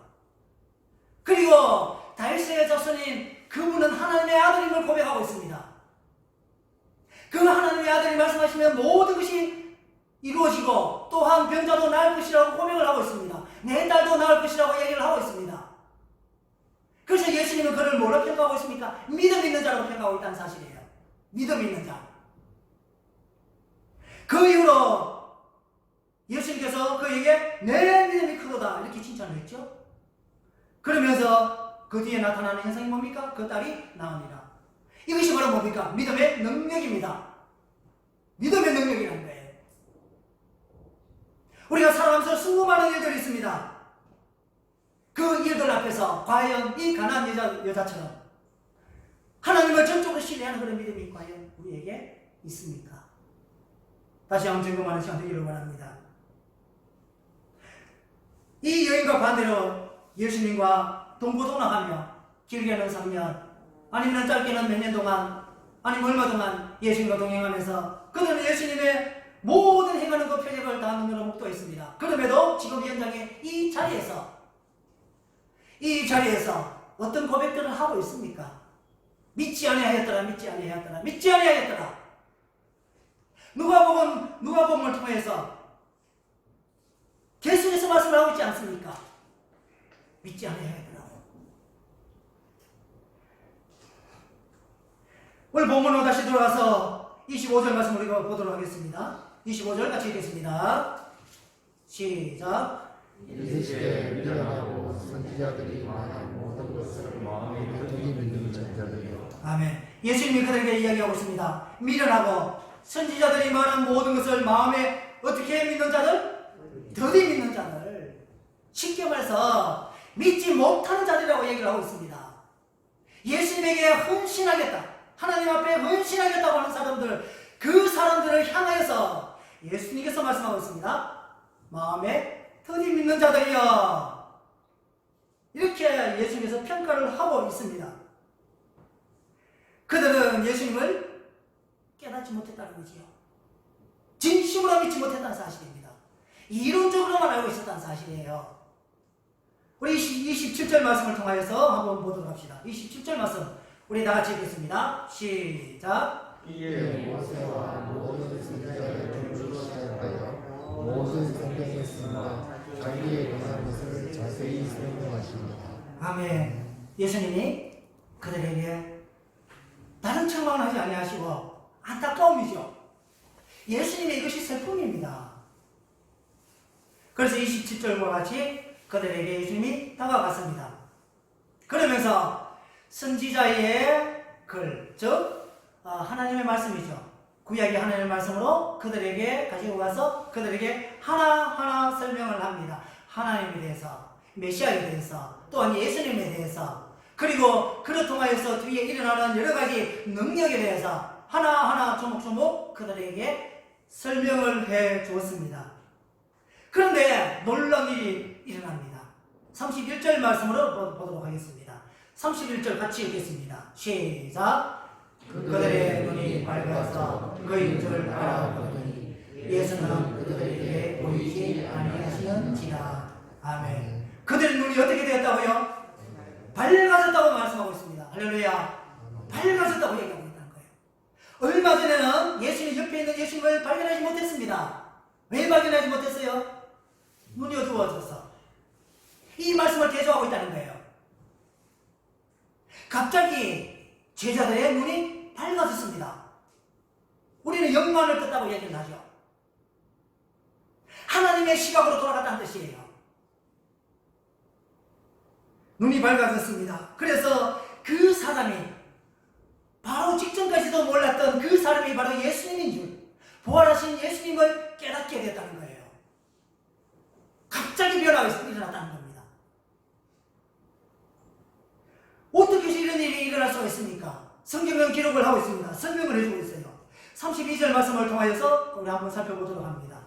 그리고 다윗의 자손인 그분은 하나님의 아들임을 고백하고 있습니다. 그 하나님의 아들이 말씀하시면 모든 것이 이루어지고 또한 병자도 나을 것이라고 고백을 하고 있습니다. 내 딸도 나을 것이라고 얘기를 하고 있습니다. 그래서 예수님은 그를 뭐로 평가하고 있습니까? 믿음 있는 자라고 평가하고 있다는 사실이에요. 믿음 있는 자. 그 이후로 예수님께서 그에게 내 믿음이 크도다 이렇게 칭찬을 했죠. 그러면서 그 뒤에 나타나는 현상이 뭡니까? 그 딸이 나으니라. 이것이 바로 뭡니까? 믿음의 능력입니다. 믿음의 능력이라는 거예요. 우리가 살아가면서 수많은 일들이 있습니다. 그 일들 앞에서 과연 이 가나안 여자처럼 하나님을 전적으로 신뢰하는 그런 믿음이 과연 우리에게 있습니까? 다시 한번 점검하는 시간 되기를 바랍니다. 이 여인과 반대로 예수님과 동고동락하며 길게는 3년 아니면 짧게는 몇 년 동안 아니면 얼마 동안 예수님과 동행하면서 그들은 예수님의 모든 행하는 그 표적을 다 눈으로 목도했습니다. 그럼에도 지금 현장에 이 자리에서 어떤 고백들을 하고 있습니까? 믿지 아니하였더라. 누가복음을 통해서 말씀을 하고 있지 않습니까? 믿지 않아야겠더라고. 오늘 본문으로 다시 돌아가서 25절 말씀 우리가 보도록 하겠습니다. 25절 같이 읽겠습니다. 시작. 이 시대에 미련하고 선지자들이 말한 모든 것을 마음에 두기 믿는 자들이여. 아멘. 예수님이 그들에게 이야기하고 있습니다. 미련하고 선지자들이 말한 모든 것을 마음에 어떻게 믿는 자들? 더디 믿는 자들. 쉽게 말해서 믿지 못하는 자들이라고 얘기를 하고 있습니다. 예수님에게 헌신하겠다, 하나님 앞에 헌신하겠다고 하는 사람들, 그 사람들을 향하여서 예수님께서 말씀하고 있습니다. 마음에 더디 믿는 자들이여. 이렇게 예수님께서 평가를 하고 있습니다. 그들은 예수님을 깨닫지 못했다는 거지요. 진심으로 믿지 못했다는 사실입니다. 이론적으로만 알고 있었다는 사실이에요. 우리 27절 말씀을 통하여서 한번 보도록 합시다. 27절 말씀 우리 다 같이 읽겠습니다. 시작. 이에 모세와 모든 선지자를 중주시하여 모든 성경에 쓰나 자기에 관한 것을 자세히 설명하십니다. 아멘. 예수님이 그들에게 다른 책망을 하지 아니하시고 안타까움이죠. 예수님의 이것이 슬픔입니다. 그래서 27절과 같이 그들에게 예수님이 다가갔습니다. 그러면서 선지자의 글, 즉 하나님의 말씀이죠. 구약의 하나님의 말씀으로 그들에게 가지고 가서 그들에게 하나하나 설명을 합니다. 하나님에 대해서, 메시아에 대해서, 또한 예수님에 대해서, 그리고 그를 통하여서 뒤에 일어나는 여러 가지 능력에 대해서 하나하나 조목조목 그들에게 설명을 해 주었습니다. 그런데 놀라운 일이 일어납니다. 31절 말씀으로 보도록 하겠습니다. 31절 같이 읽겠습니다. 시작. 그들의 눈이 밝아서 그인 줄 알아보니 예수는 그들에게 보이지 아니하시는지라. 아멘. 그들의 눈이 어떻게 되었다고요? 밝아졌다고 말씀하고 있습니다. 할렐루야. 밝아졌다고 얘기하고 있다는 거예요. 얼마 전에는 예수님 옆에 있는 예수님을 발견하지 못했습니다. 왜 발견하지 못했어요? 눈이 어두워져서. 이 말씀을 대조하고 있다는 거예요. 갑자기 제자들의 눈이 밝아졌습니다. 우리는 영광을 떴다고 얘기를 하죠. 하나님의 시각으로 돌아갔다는 뜻이에요. 눈이 밝아졌습니다. 그래서 그 사람이 바로 직전까지도 몰랐던 그 사람이 바로 예수님인 줄, 부활하신 예수님을 깨닫게 됐다는 거예요. 갑자기 변화가 일어났다는 겁니다. 어떻게 이런 일이 일어날 수가 있습니까? 성경은 기록을 하고 있습니다. 설명을 해주고 있어요. 32절 말씀을 통하여서 우리 한번 살펴보도록 합니다.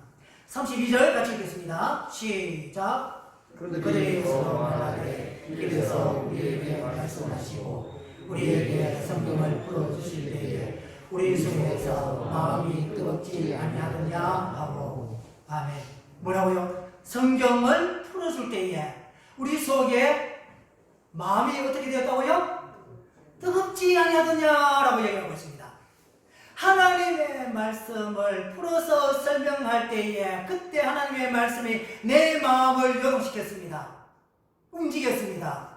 32절 같이 읽겠습니다. 시작. 그들이 서로 말하되 이래서 우리에게 말씀하시고 우리에게 성경을 풀어주실 때에 우리 속에서 마음이 뜨겁지 아니하느냐 하고. 아멘. 뭐라고요? 성경을 풀어줄 때에 우리 속에 마음이 어떻게 되었다고요? 뜨겁지 아니하느냐라고 얘기하고 있습니다. 하나님의 말씀을 풀어서 설명할 때에 그때 하나님의 말씀이 내 마음을 요동시켰습니다. 움직였습니다.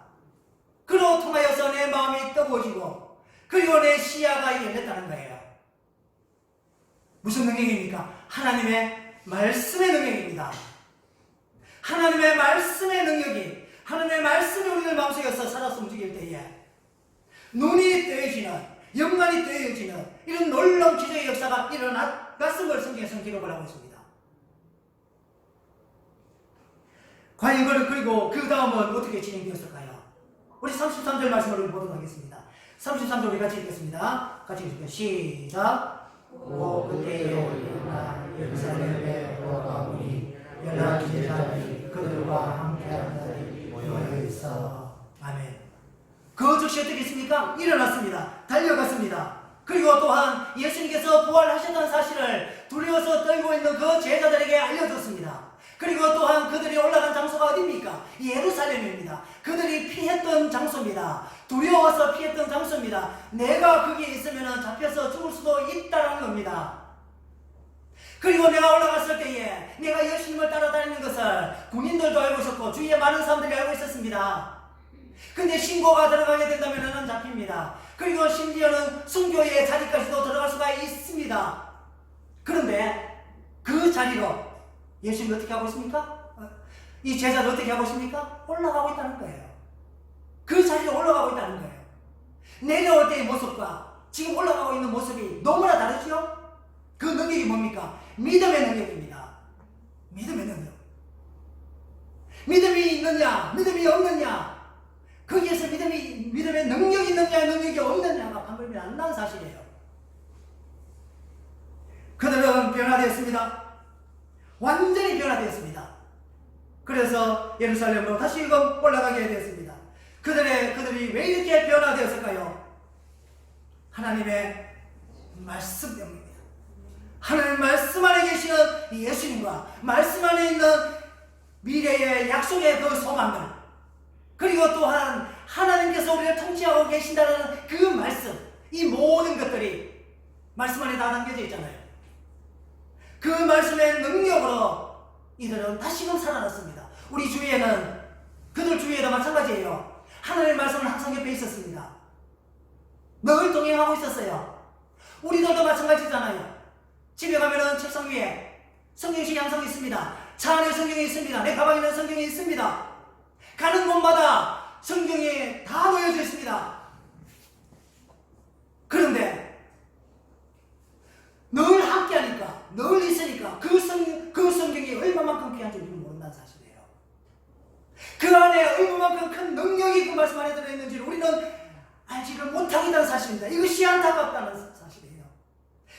그로 통하여서 내 마음이 뜨거워지고 그리고 내 시야가 열렸다는 거예요. 무슨 능력입니까? 하나님의 말씀의 능력입니다. 하나님의 말씀의 능력이, 하나님의 말씀이 우리들 마음속에서 살아서 움직일 때에 눈이 뜨여지는, 영광이 뜨여지는 이런 놀라운 기적의 역사가 일어났음을 성경에서 기록을 하고 있습니다. 과연 그리고 그 다음은 어떻게 진행되었을까요? 우리 33절 말씀을 보도록 하겠습니다. 33절 우리 같이 읽겠습니다. 같이 읽을게요. 시작. 오 그때에 일어나 예루살렘에 돌아가오니 연락이 제자들이 그들과 함께한 자들이 모여 있어. 아멘. 그 즉시 어떻게 했습니까? 일어났습니다. 달려갔습니다. 그리고 또한 예수님께서 부활하셨다는 사실을 두려워서 떨고 있는 그 제자들에게 알려줬습니다. 그리고 또한 그들이 올라간 장소가 어디입니까? 예루살렘입니다. 그들이 피했던 장소입니다. 두려워서 피했던 장소입니다. 내가 거기에 있으면 잡혀서 죽을 수도 있다는 겁니다. 그리고 내가 올라갔을 때에 내가 예수님을 따라다니는 것을 군인들도 알고 있었고 주위에 많은 사람들이 알고 있었습니다. 근데 신고가 들어가게 된다면 안 잡힙니다. 그리고 심지어는 순교의 자리까지도 들어갈 수가 있습니다. 그런데 그 자리로 예수님이 어떻게 하고 있습니까? 이 제자들 어떻게 하고 있습니까? 올라가고 있다는 거예요. 그 자리로 올라가고 있다는 거예요. 내려올 때의 모습과 지금 올라가고 있는 모습이 너무나 다르죠? 그 능력이 뭡니까? 믿음의 능력입니다. 믿음의 능력. 믿음이 있느냐, 믿음이 없느냐, 거기에서 믿음의 능력이 있느냐, 능력이 없느냐가 판별이 안 나는 사실이에요. 그들은 변화되었습니다. 완전히 변화되었습니다. 그래서 예루살렘으로 다시금 올라가게 되었습니다. 그들이 왜 이렇게 변화되었을까요? 하나님의 말씀 때문입니다. 하나님 말씀 안에 계시는 예수님과 말씀 안에 있는 미래의 약속의 그 소망을, 그리고 또한 하나님께서 우리를 통치하고 계신다는 그 말씀, 이 모든 것들이 말씀 안에 다 담겨져 있잖아요. 그 말씀의 능력으로 이들은 다시금 살아났습니다. 우리 주위에는, 그들 주위에도 마찬가지예요. 하나님의 말씀은 항상 옆에 있었습니다. 늘 동행하고 있었어요. 우리들도 마찬가지잖아요. 집에 가면은 책상 위에 성경식 양성이 있습니다. 차 안에 성경이 있습니다. 내 가방에는 성경이 있습니다. 가는 곳마다 성경이 다 놓여져 있습니다. 그런데 늘 함께하니까, 늘 있으니까 그 성경이 얼마만큼 귀한지 우리는 모른다는 사실이에요. 그 안에 얼마만큼 큰 능력이 그 말씀 안에 들어있는지를 우리는 알지를 못하고 있다는 사실입니다. 이것이 안타깝다는 사실이에요.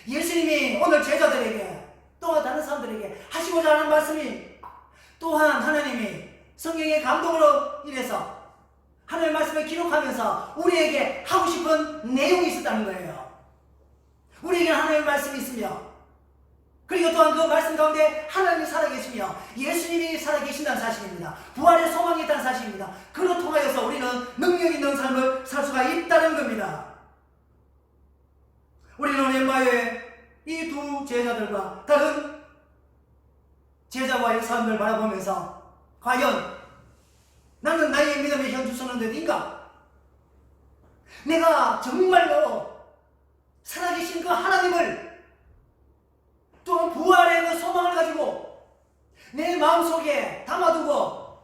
예수님이 오늘 제자들에게, 또 다른 사람들에게 하시고자 하는 말씀이, 또한 하나님이 성경의 감동으로 인해서 하나님의 말씀을 기록하면서 우리에게 하고 싶은 내용이 있었다는 거예요. 우리에게 하나님의 말씀이 있으며, 그리고 또한 그 말씀 가운데 하나님이 살아계시며 예수님이 살아계신다는 사실입니다. 부활의 소망이 있다는 사실입니다. 그로 통하여서 우리는 능력 있는 삶을 살 수가 있다는 겁니다. 우리는 엠마오의 이 두 제자들과 다른 제자와의 삶을 바라보면서 과연 나는 나의 믿음의 현주소는 어딘가? 내가 정말로 살아계신 그 하나님을, 또 부활의 그 소망을 가지고 내 마음속에 담아두고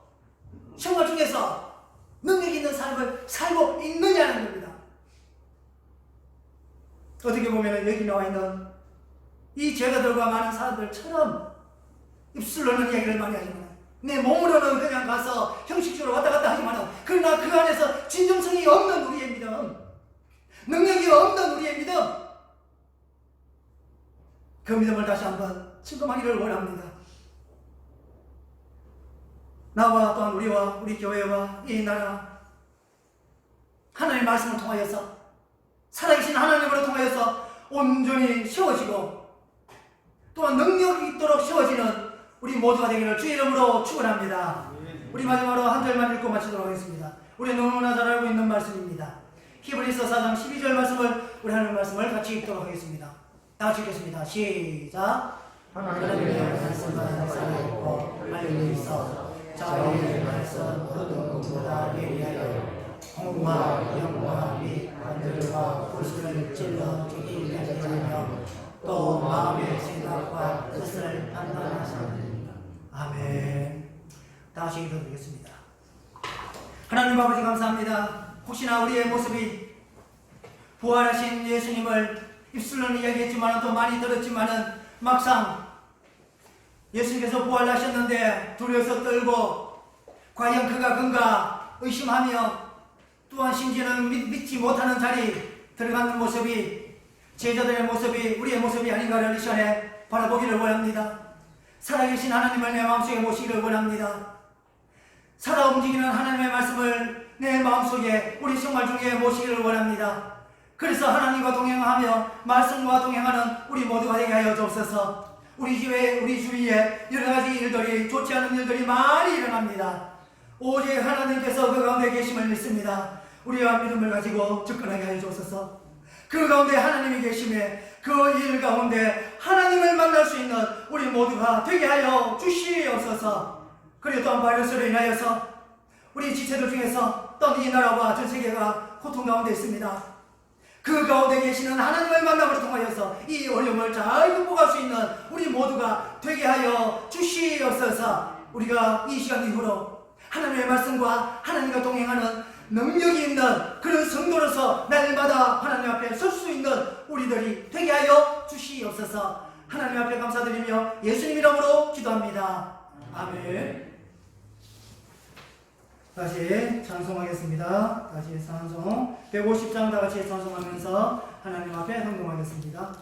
생활 중에서 능력 있는 삶을 살고 있느냐는 겁니다. 어떻게 보면 여기 나와 있는 이 제자들과 많은 사람들처럼 입술로는 이야기를 많이 하지만 내 몸으로는 그냥 가서 형식적으로 왔다 갔다 하지만, 그러나 그 안에서 진정성이 없는 우리의 믿음, 능력이 없는 우리의 믿음, 그 믿음을 다시 한번 침범하기를 원합니다. 나와 또한 우리와 우리 교회와 이 나라, 하나님의 말씀을 통하여서, 살아계신 하나님으로 통하여서 온전히 세워지고 또한 능력이 있도록 세워지는 우리 모두가 되기를 주의 이름으로 축원합니다. 우리 마지막으로 한 절만 읽고 마치도록 하겠습니다. 우리 너무나 잘 알고 있는 말씀입니다. 히브리서 4장 12절 말씀을, 우리 하나님의 말씀을 같이 읽도록 하겠습니다. 다 같이 읽겠습니다. 시작. 하나님의 말씀은 살아있고 알고 있어 저희의 말씀 어떤 것보다 예리하여 홍과 영과 및 하늘과 구슬을 찔러 죽이게 하며 또 마음의 생각과 뜻을 판단하시니. 아멘. 다시 읽어드리겠습니다. 하나님 아버지 감사합니다. 혹시나 우리의 모습이 부활하신 예수님을 입술로는 이야기했지만 또 많이 들었지만은 막상 예수님께서 부활하셨는데 두려워서 떨고 과연 그가 그런가 의심하며 또한 심지어는 믿지 못하는 자리 들어가는 모습이 제자들의 모습이 우리의 모습이 아닌가를 이 시간에 바라보기를 원합니다. 살아계신 하나님을 내 마음속에 모시기를 원합니다. 살아 움직이는 하나님의 말씀을 내 마음속에 우리 생활 중에 모시기를 원합니다. 그래서 하나님과 동행하며 말씀과 동행하는 우리 모두가 되게 하여 주옵소서. 우리 주위에 여러 가지 일들이, 좋지 않은 일들이 많이 일어납니다. 오직 하나님께서 그 가운데 계심을 믿습니다. 우리와 믿음을 가지고 접근하게 하여 주옵소서. 그 가운데 하나님이 계심에 그 일 가운데 하나님을 만날 수 있는 우리 모두가 되게 하여 주시옵소서. 그리고 또한 바이러스로 인하여서 우리 지체들 중에서 또한 이 나라와 전 세계가 고통 가운데 있습니다. 그 가운데 계시는 하나님의 만남으로 통하여서 이 어려움을 잘 극복할 수 있는 우리 모두가 되게 하여 주시옵소서. 우리가 이 시간 이후로 하나님의 말씀과 하나님과 동행하는 능력이 있는 그런 성도로서 날마다 하나님 앞에 설 수 있는 우리들이 되게 하여 주시옵소서. 하나님 앞에 감사드리며 예수님 이름으로 기도합니다. 아멘. 다시 찬송하겠습니다. 다시 찬송 150장 다같이 찬송하면서 하나님 앞에 헌금하겠습니다.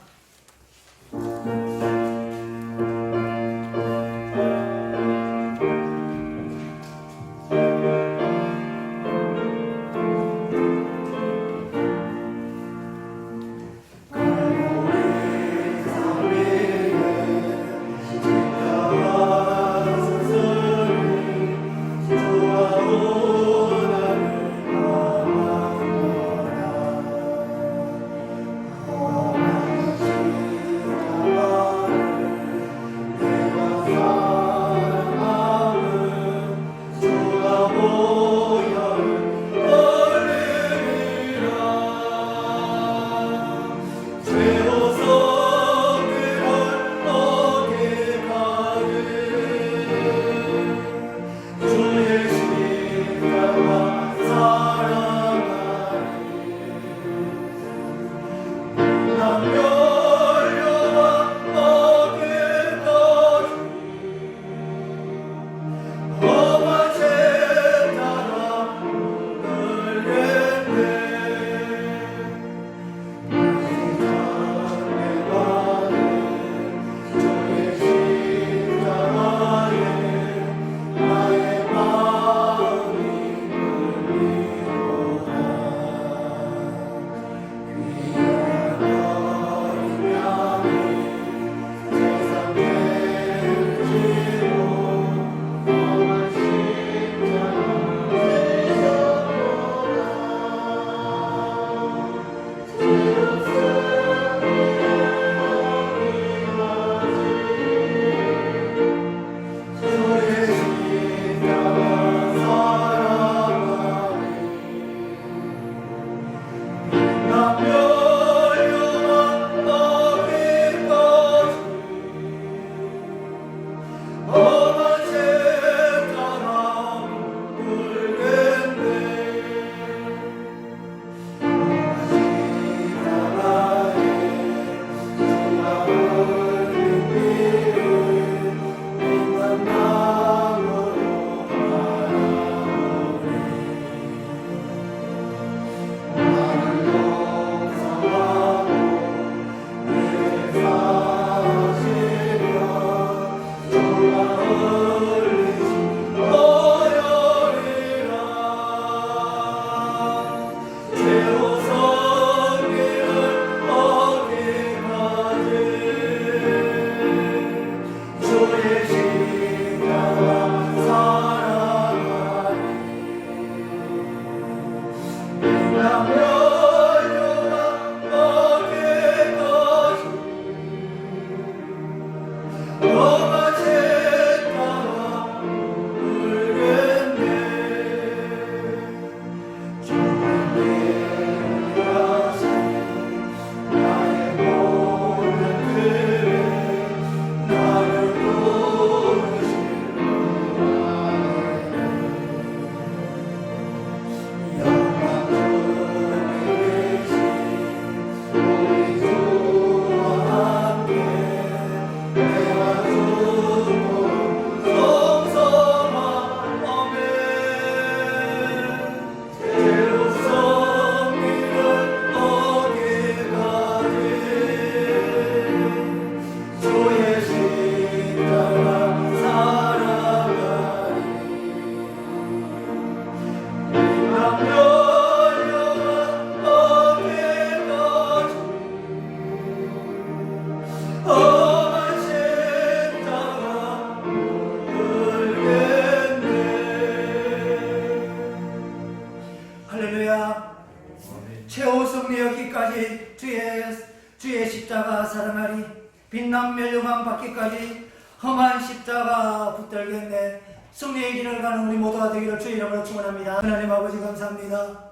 주의 십자가 사랑하리. 빛난 멸류관 받기까지 험한 십자가 붙들겠네. 승리의 길을 가는 우리 모두가 되기를 주의 이름으로 축원합니다. 하나님 아버지 감사합니다.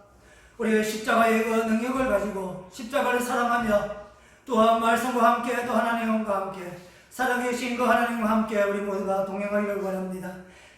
우리의 십자가의 그 능력을 가지고 십자가를 사랑하며 또한 말씀과 함께 또 하나님과 함께 살아계신 그 하나님과 함께 우리 모두가 동행하기를 원합니다.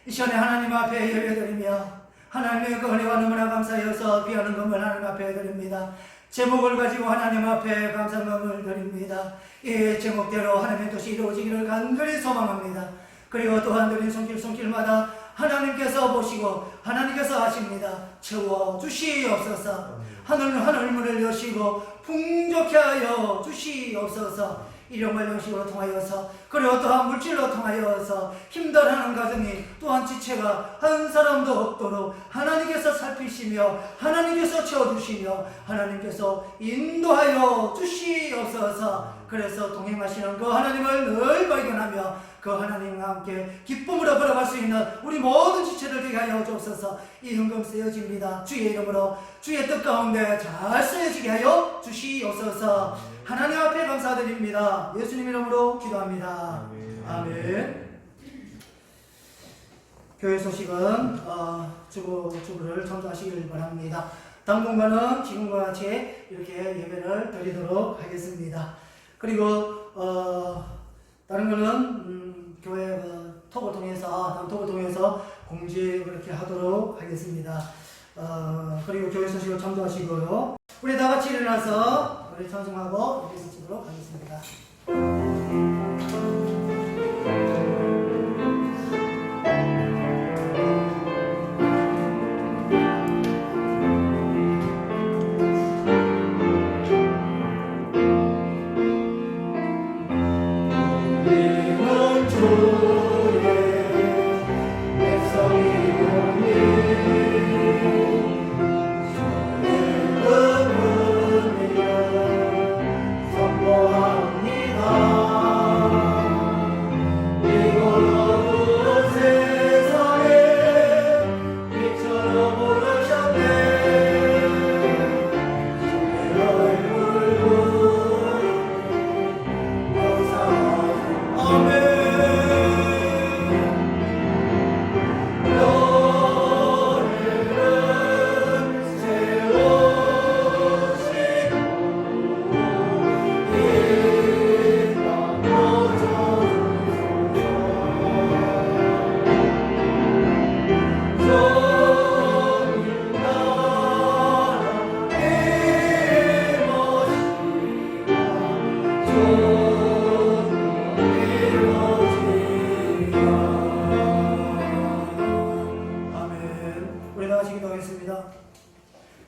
이 시간에 하나님 앞에 예배드리며 하나님의 그 은혜와 너무나 감사해서 귀하는 금을 하나님 앞에 드립니다. 제목을 가지고 하나님 앞에 감사감을 드립니다. 이 제목대로 하나님의 뜻이 이루어지기를 간절히 소망합니다. 그리고 또한 드린 손길마다 하나님께서 보시고 하나님께서 하십니다. 채워주시옵소서. 하늘문을 여시고 풍족케 하여 주시옵소서. 일용할 양식으로 통하여서 그리고 또한 물질로 통하여서 힘들어하는 가정이 또한 지체가 한 사람도 없도록 하나님께서 살피시며 하나님께서 채워주시며 하나님께서 인도하여 주시옵소서. 그래서 동행하시는 그 하나님을 늘 발견하며 그 하나님과 함께 기쁨으로 걸어갈 수 있는 우리 모든 지체를 되게 하여 주옵소서. 이 헌금 쓰여집니다. 주의 이름으로 주의 뜻 가운데 잘 쓰여지게 하여 주시옵소서. 하나님 앞에 감사드립니다. 예수님 이름으로 기도합니다. 아멘. 교회 소식은 주부를 전도하시길 바랍니다. 당분간은 지금과 같이 이렇게 예배를 드리도록 하겠습니다. 그리고 다른 거는 교회 톡을 통해서 공지 그렇게 하도록 하겠습니다. 그리고 교회 소식을 전도하시고요. 우리 다 같이 일어나서 우리 찬송하고 예배 드리도록 하겠습니다.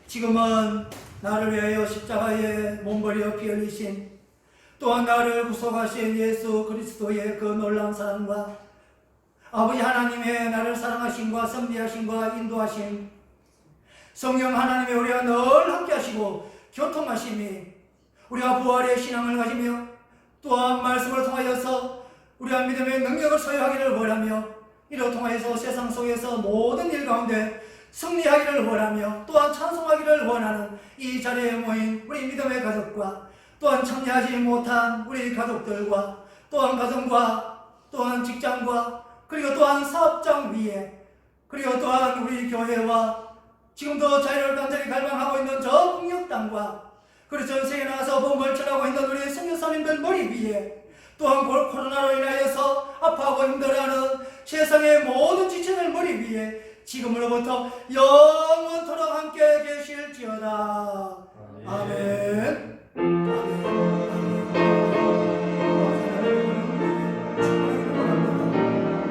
지금은 나를 위하여 십자가에 몸버려 피 흘리신 또한 나를 구속하신 예수 그리스도의 그 놀라운 사랑과 아버지 하나님의 나를 사랑하심과 섭리하심과 인도하심 성령 하나님의 우리와 늘 함께 하시고 교통하심이 우리가 부활의 신앙을 가지며 또한 말씀을 통하여서 우리가 믿음의 능력을 소유하기를 원하며 이를 통하여서 세상 속에서 모든 일 가운데 승리하기를 원하며 또한 찬송하기를 원하는 이 자리에 모인 우리 믿음의 가족과 또한 참여하지 못한 우리 가족들과 또한 가정과 또한 직장과 그리고 또한 사업장 위에 그리고 또한 우리 교회와 지금도 자유를 간절히 갈망하고 있는 저 북녘 땅과 그리고 전 세계에 나가서 복음을 전하고 있는 우리 선교사님들 머리 위에 또한 코로나로 인하여서 아파하고 힘들어하는 세상의 모든 지체들 머리 위에 지금으로부터 영원토록 함께 계실지어다. 아멘.